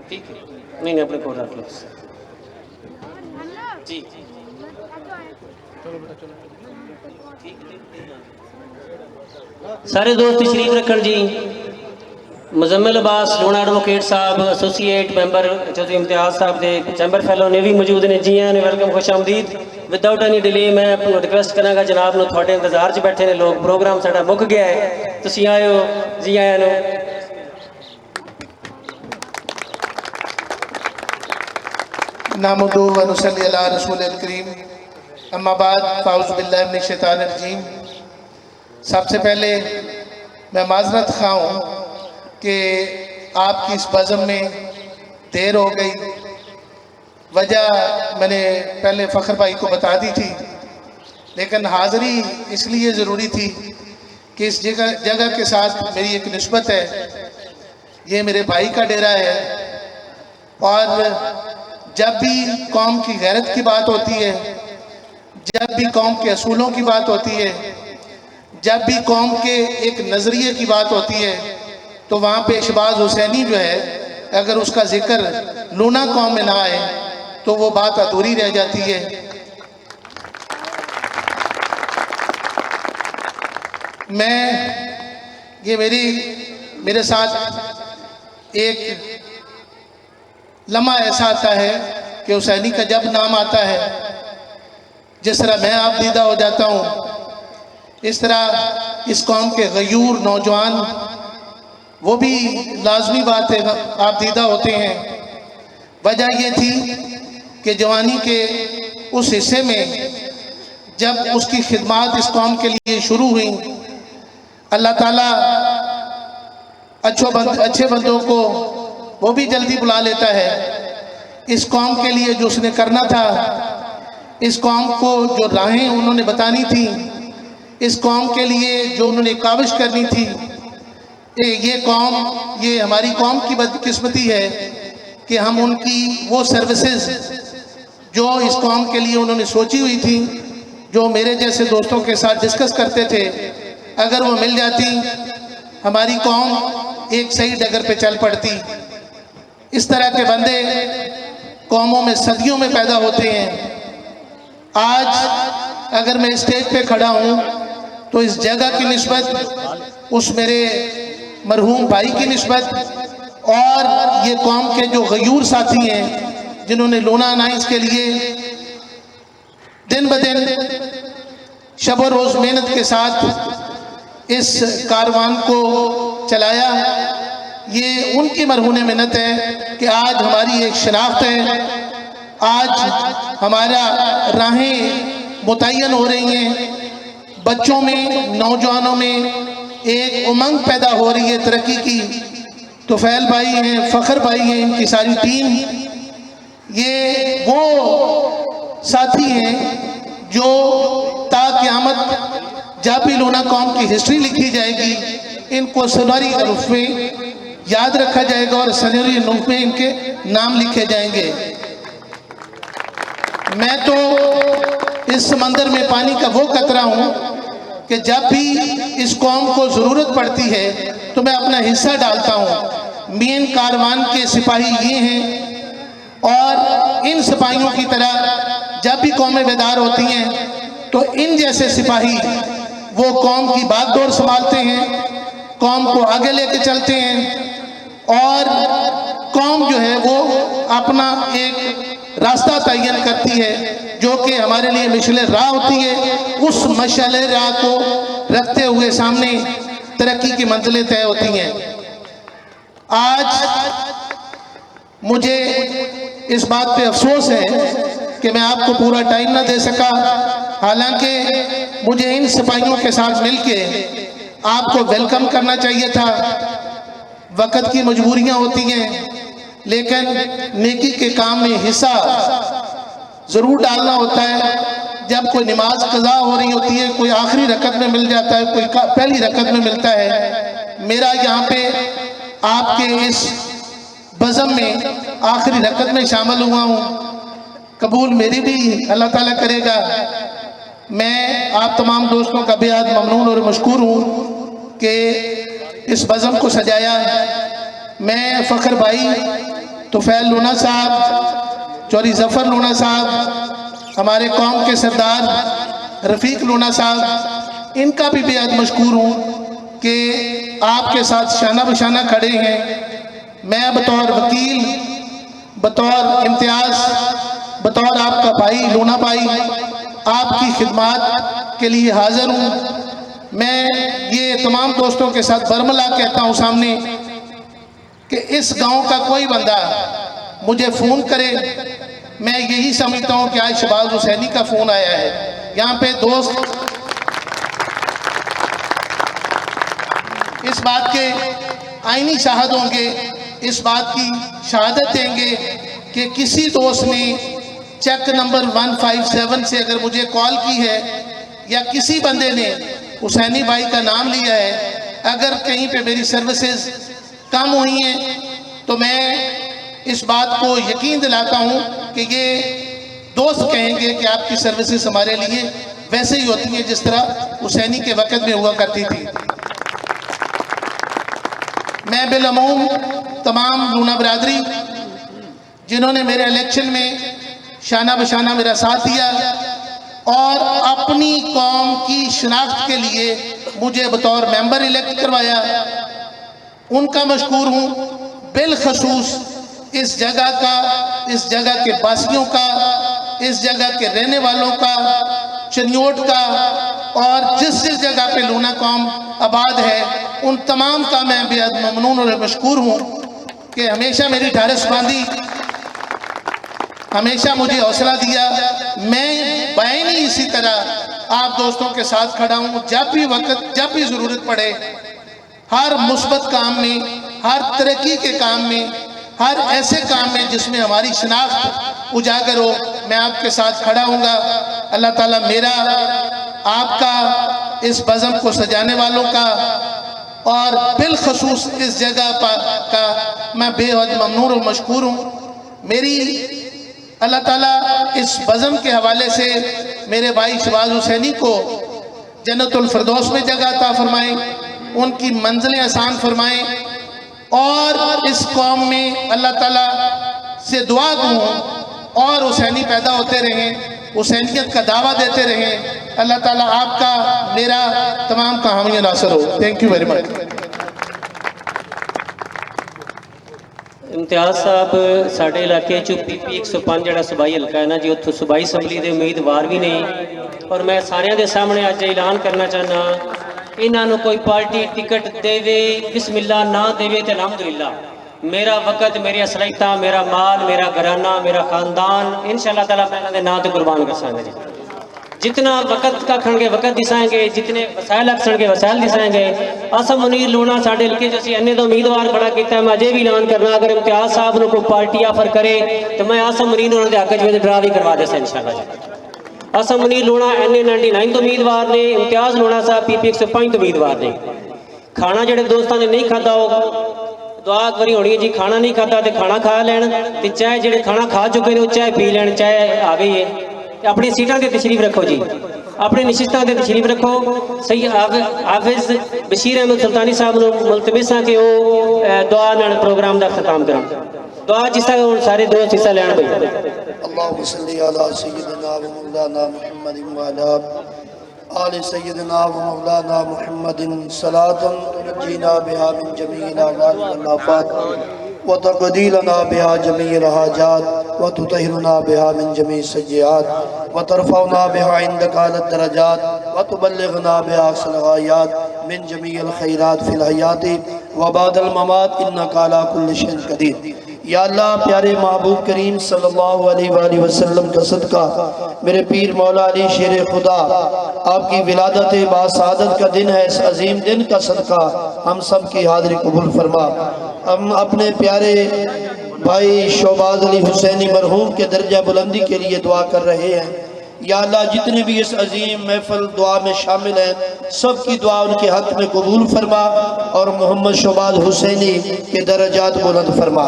ठीक है, नहीं अपने को रख लो जी। सारे दोस्त तशरीफ रखन जी। मुजम्मिल अब्बास लोना एडवोकेट साहब, एसोसीएट मैंबर चौधरी इम्तियाज साहब के चैंबर फैलो ने भी मौजूद ने। जी ने वेलकम, खुश आमदीद। विदाउट एनी डिले मैं रिक्वेस्ट करांगा जनाब नूं, तुहाडे इंतजार च बैठे ने लोग। प्रोग्राम साडा मुक गया है, तुसीं आए हो, जी आया नो। नामुदु व नुसल्ली अला रसूलिल करीम, अम्मा बाद, फ़ाउज़ बिल्लाहि मिनश शैतानिर रजीम। सबसे पहले मैं माजरत खा हूँ कि आपकी इस बज़म में देर हो गई। वजह मैंने पहले फ़ख्र भाई को बता दी थी, लेकिन हाज़री इसलिए ज़रूरी थी कि इस जगह के साथ मेरी एक निस्बत है। ये मेरे भाई का डेरा है, और जब भी कौम की गैरत की बात होती है, जब भी कौम के असूलों की बात होती है, जब भी कौम के एक नज़रिए की बात होती है, तो वहाँ पे शहबाज हुसैनी जो है, अगर उसका जिक्र लूना कौम में ना आए तो वो बात अधूरी रह जाती है। ये मेरे साथ एक लम्हा ऐसा आता है कि हुसैनी का जब नाम आता है, जिस तरह मैं आप दीदा हो जाता हूँ, इस तरह इस कौम के गयूर नौजवान वो भी लाजमी बात है आप दीदा होते हैं। वजह ये थी कि जवानी के उस हिस्से में जब उसकी खिदमत इस कौम के लिए शुरू हुई, अल्लाह ताला अच्छे बंदों को वो भी जल्दी बुला लेता है। इस कौम के लिए जो उसने करना था, इस कौम को जो राहें उन्होंने बतानी थी, इस कौम के लिए जो उन्होंने काविश करनी थी, ये हमारी कौम की बदकिस्मती है कि हम उनकी वो सर्विसेज जो इस कौम के लिए उन्होंने सोची हुई थी, जो मेरे जैसे दोस्तों के साथ डिस्कस करते थे, अगर वो मिल जाती, हमारी कौम एक सही डगर पे चल पड़ती। इस तरह के बंदे कौमों में सदियों में पैदा होते हैं। आज अगर मैं स्टेज पे खड़ा हूँ तो इस जगह की निस्बत, उस मेरे मरहूम भाई की निस्बत, और ये कौम के जो गयूर साथी हैं जिन्होंने लूना नाइस के लिए दिन ब दिन शब व रोज़ मेहनत के साथ इस कारवान को चलाया, ये उनकी मरहून मिन्नत है कि आज हमारी एक शनाख्त है, आज हमारा राहें मुतय्यन हो रही हैं, बच्चों में, नौजवानों में एक उमंग पैदा हो रही है तरक्की की। तुफैल भाई हैं, फ़ख्र भाई हैं, इनकी सारी टीम, ये वो साथी हैं जो क़यामत जब भी लूना कौम की हिस्ट्री लिखी जाएगी, इनको सुनहरी रूप में याद रखा जाएगा और सुनहरी रूप में इनके नाम लिखे जाएंगे। मैं तो इस समंदर में पानी का वो कतरा हूँ कि जब भी इस कौम को ज़रूरत पड़ती है तो मैं अपना हिस्सा डालता हूँ। मेन कारवान के सिपाही ये हैं, और इन सिपाहियों की तरह जब भी कौमें बेदार होती हैं तो इन जैसे सिपाही वो कौम की बागडोर संभालते हैं, कौम को आगे लेके चलते हैं, और कौम जो है वो अपना एक रास्ता तयन करती है जो कि हमारे लिए मशाल राह होती है। उस मशाल राह को रखते हुए सामने तरक्की की मंजिलें तय होती हैं। आज मुझे इस बात पे अफसोस है कि मैं आपको पूरा टाइम ना दे सका, हालांकि मुझे इन सिपाहियों के साथ मिलके आपको वेलकम करना चाहिए था। वक़्त की मजबूरियां होती हैं, लेकिन नेकी के काम में हिस्सा ज़रूर डालना होता है। जब कोई नमाज कज़ा हो रही होती है, कोई आखिरी रकत में मिल जाता है, कोई पहली रकत में मिलता है। मेरा यहाँ पे आपके इस बज़म में आखिरी रकत में शामिल हुआ हूँ, कबूल मेरी भी अल्लाह ताला करेगा। मैं आप तमाम दोस्तों का बेहद ममनून और मशकूर हूँ कि इस बज़म को सजाया। मैं फ़ख्र भाई तुफ़ैल लूना साहब, चौधरी ज़फ़र लूना साहब, हमारे कौम के सरदार रफ़ीक लूना साहब, इनका भी बेहद मशकूर हूँ कि आपके साथ शाना बशाना खड़े हैं। मैं बतौर वकील, बतौर इम्तियाज़, बतौर आपका भाई लूना भाई आपकी खिदमत के लिए हाज़िर हूँ। मैं ये तमाम दोस्तों के साथ बरमला कहता हूँ सामने कि इस गांव का कोई बंदा मुझे फ़ोन करे, मैं यही समझता हूँ कि आज शहबाज हुसैनी का फ़ोन आया है। यहाँ पे दोस्त इस बात के आईनी शाहद होंगे, इस बात की शहादत देंगे कि किसी दोस्त ने चेक नंबर 157 से अगर मुझे कॉल की है या किसी बंदे ने हुसैनी भाई का नाम लिया है, अगर कहीं पे मेरी सर्विसेज कम हुई हैं तो मैं इस बात को यकीन दिलाता हूँ कि ये दोस्त कहेंगे कि आपकी सर्विसेज हमारे लिए वैसे ही होती हैं जिस तरह हुसैनी के वक़्त में हुआ करती थी। मैं बिलअमूम तमाम लूना बरादरी जिन्होंने मेरे इलेक्शन में शाना बशाना मेरा साथ दिया और अपनी कौम की शनाख्त के लिए मुझे बतौर मेंबर इलेक्ट करवाया, उनका मशकूर हूँ। बिलखसूस इस जगह का, इस जगह के वासियों का, इस जगह के रहने वालों का, चनियोट का और जिस जिस जगह पे लूना कौम आबाद है, उन तमाम का मैं बेहद ममनून और मशकूर हूँ कि हमेशा मेरी ढारस बांधी, हमेशा मुझे हौसला दिया। मैं बैनी इसी तरह आप दोस्तों के साथ खड़ा हूँ। जब भी वक्त, जब भी ज़रूरत पड़े, हर मुस्बत काम में, हर तरक्की के काम में, हर ऐसे काम में जिसमें हमारी शनाख्त उजागर हो, मैं आपके साथ खड़ा हूँगा। अल्लाह ताला मेरा, आपका, इस बज़म को सजाने वालों का और बिलखसूस इस जगह का मैं बेहद ममनून और मशकूर हूँ। मेरी अल्लाह ताला इस बज़म के हवाले से मेरे भाई शहबाज हुसैनी को जन्नतुल फिरदौस में जगह अता फरमाएं, उनकी मंजिलें आसान फरमाएं और इस कौम में अल्लाह ताला से दुआ दूँ और हुसैनी पैदा होते रहें, हुसैनियत का दावा देते रहें। अल्लाह ताला आपका, मेरा, तमाम का हामी नासर हो। Thank you very much. Imtiaz साहब साढ़े इलाके चो PP 105 ਜਿਹੜਾ सूबाई हल्का है ना जी, उत्थों सूबाई असैंबली के उम्मीदवार भी नहीं और मैं सारिਆਂ ਦੇ सामने अज ऐलान करना चाहना, इन्हों कोई पार्टी टिकट देवे बिस्मिल्ला ना देवे तो अलहमदुलिल्लाह, मेरा वक़्त, मेरी असलाहियत, मेरा माल, मेरा घराना, मेरा खानदान इंशाअल्लाह ताला मैं इन्होंने नाम तो कुर्बान कर सकते जी। जितना वक़्त का खड़े वक़्त दिसाएंगे, जितने वसायल अक्सणगे वसायल दिसाएंगे। असम मुनीर लूना साढ़े हल्के जो इन्ने तो उम्मीदवार खड़ा किया, मैं अजे भी ऐलान करना, अगर इम्तियाज़ साहब को कोई पार्टी ऑफर करे तो मैं आसम मुनीर उन्होंने हक च ड्रा भी करवा देसा इंशाअल्लाह। आसम मुनीर लूना NA 99 तो उम्मीदवार ने, इम्तियाज़ लूना साहब PP 105 तो उम्मीदवार ने। खाना जो दोस्तों ने नहीं खाता हो दुआ एक बारी होनी है जी, खाना नहीं खाता तो खाना खा लैन, तो चाहे जो खाना खा चुके हैं चाहे पी लैन, चाहे आ गई है। अपनी सीटां ते तशरीफ रखो जी, अपनी निशिस्तां ते तशरीफ रखो। सही हाफिज बशीर अहमद सुल्तानी साहब को मुलतमिस हाँ कि वो दुआ नाल प्रोग्राम का खत्म करें। दुआ जिस तरह सारे दोस्त हिस्सा लैन भाई। अल्लाहुम्मा सल्ली अला सय्यिदिना व मौलाना मुहम्मदिन व अला आलि सय्यिदिना व मौलाना मुहम्मदिन सलातन तुनजीना बिहा मिन जमील अमाल वल आफात व तक़दीलना बिहा जमील हाजात व तुतहिरुना बिहा मिन जमी सय्यात व तरफ़उना बिहा इंदका अल दरजात व तुबल्लिगना बिहा अक़सल गायात मिन जमील खैरात फिल हयाती व बादल ममात इन्नका अला कुल्लि शैइन क़दीर। या अल्लाह, प्यारे महबूब करीम सल्लल्लाहु अलैहि वसल्लम का सदका, मेरे पीर मौला अली शेर खुदा, आपकी विलादत बासादत का दिन है, इस अजीम दिन का सदका हम सब की हाज़िरी कबूल फरमा। हम अपने प्यारे भाई शहबाज अली हुसैनी मरहूम के दर्जा बुलंदी के लिए दुआ कर रहे हैं। या अल्लाह जितने भी इस अजीम महफिल दुआ में शामिल हैं सब की दुआ उनके हक में कबूल फरमा और मोहम्मद शहबाज हुसैनी के दर्जात बुलंद फरमा।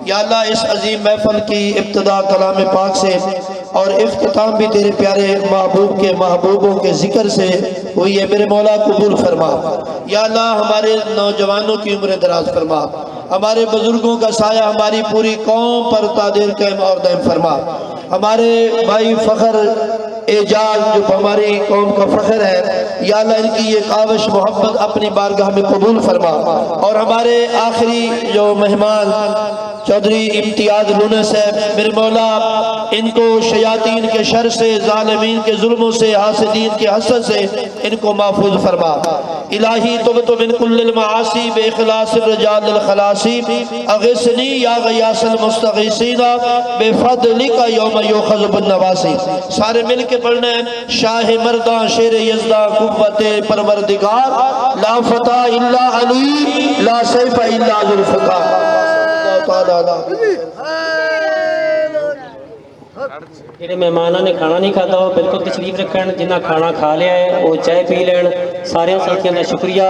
या अल्लाह इस अजीम महफिल की इब्तिदा कलाम पाक से और इफ्तिताम भी तेरे प्यारे महबूब के महबूबों के जिक्र से हुई है, मेरे मौला कबूल फरमा। या अल्लाह हमारे नौजवानों की उम्र दराज फरमा, हमारे बुजुर्गों का साया हमारी पूरी कौम पर तादेर कायम और दायम फरमा। हमारे भाई फ़ख्र एजाज जो हमारी कौम का फ़ख्र है, या अल्लाह इनकी ये काविश मोहब्बत अपनी बारगाह में कबूल फरमा। और हमारे आखिरी जो मेहमान चौधरी इम्तियाज लूना साहब, मेरे मौला इनको शयातीन के शर से, जालिमीन के जुल्मों से, हासिदीन के हसद से इनको महफूज फरमा। इलाही तुबतु मिन कुल्लिल मआसी बिइखलासिर रिजालिल खलासी अगिसनी या गयासल मुस्तगीसीना बिफदलिका यौम युखज़ बिन्नवासी। सारे मिल के पढ़ना है। शाह मर्दा शेर यज़दा कुव्वते परवरदिगार ला फता इल्ला अली ला सैफ इल्ला जुल्फ़िकार। ਜਿਹੜੇ ਮਹਿਮਾਨਾਂ ਨੇ ਖਾਣਾ ਨਹੀਂ ਖਾਦਾ ਉਹ ਬਿਲਕੁਲ ਤਸ਼ਰੀਫ ਰੱਖਣ, ਜਿਨ੍ਹਾਂ ਖਾਣਾ ਖਾ ਲਿਆ ਹੈ ਉਹ ਚਾਹ ਪੀ ਲੈਣ। ਸਾਰਿਆਂ ਸਾਥੀਆਂ ਦਾ ਸ਼ੁਕਰੀਆ।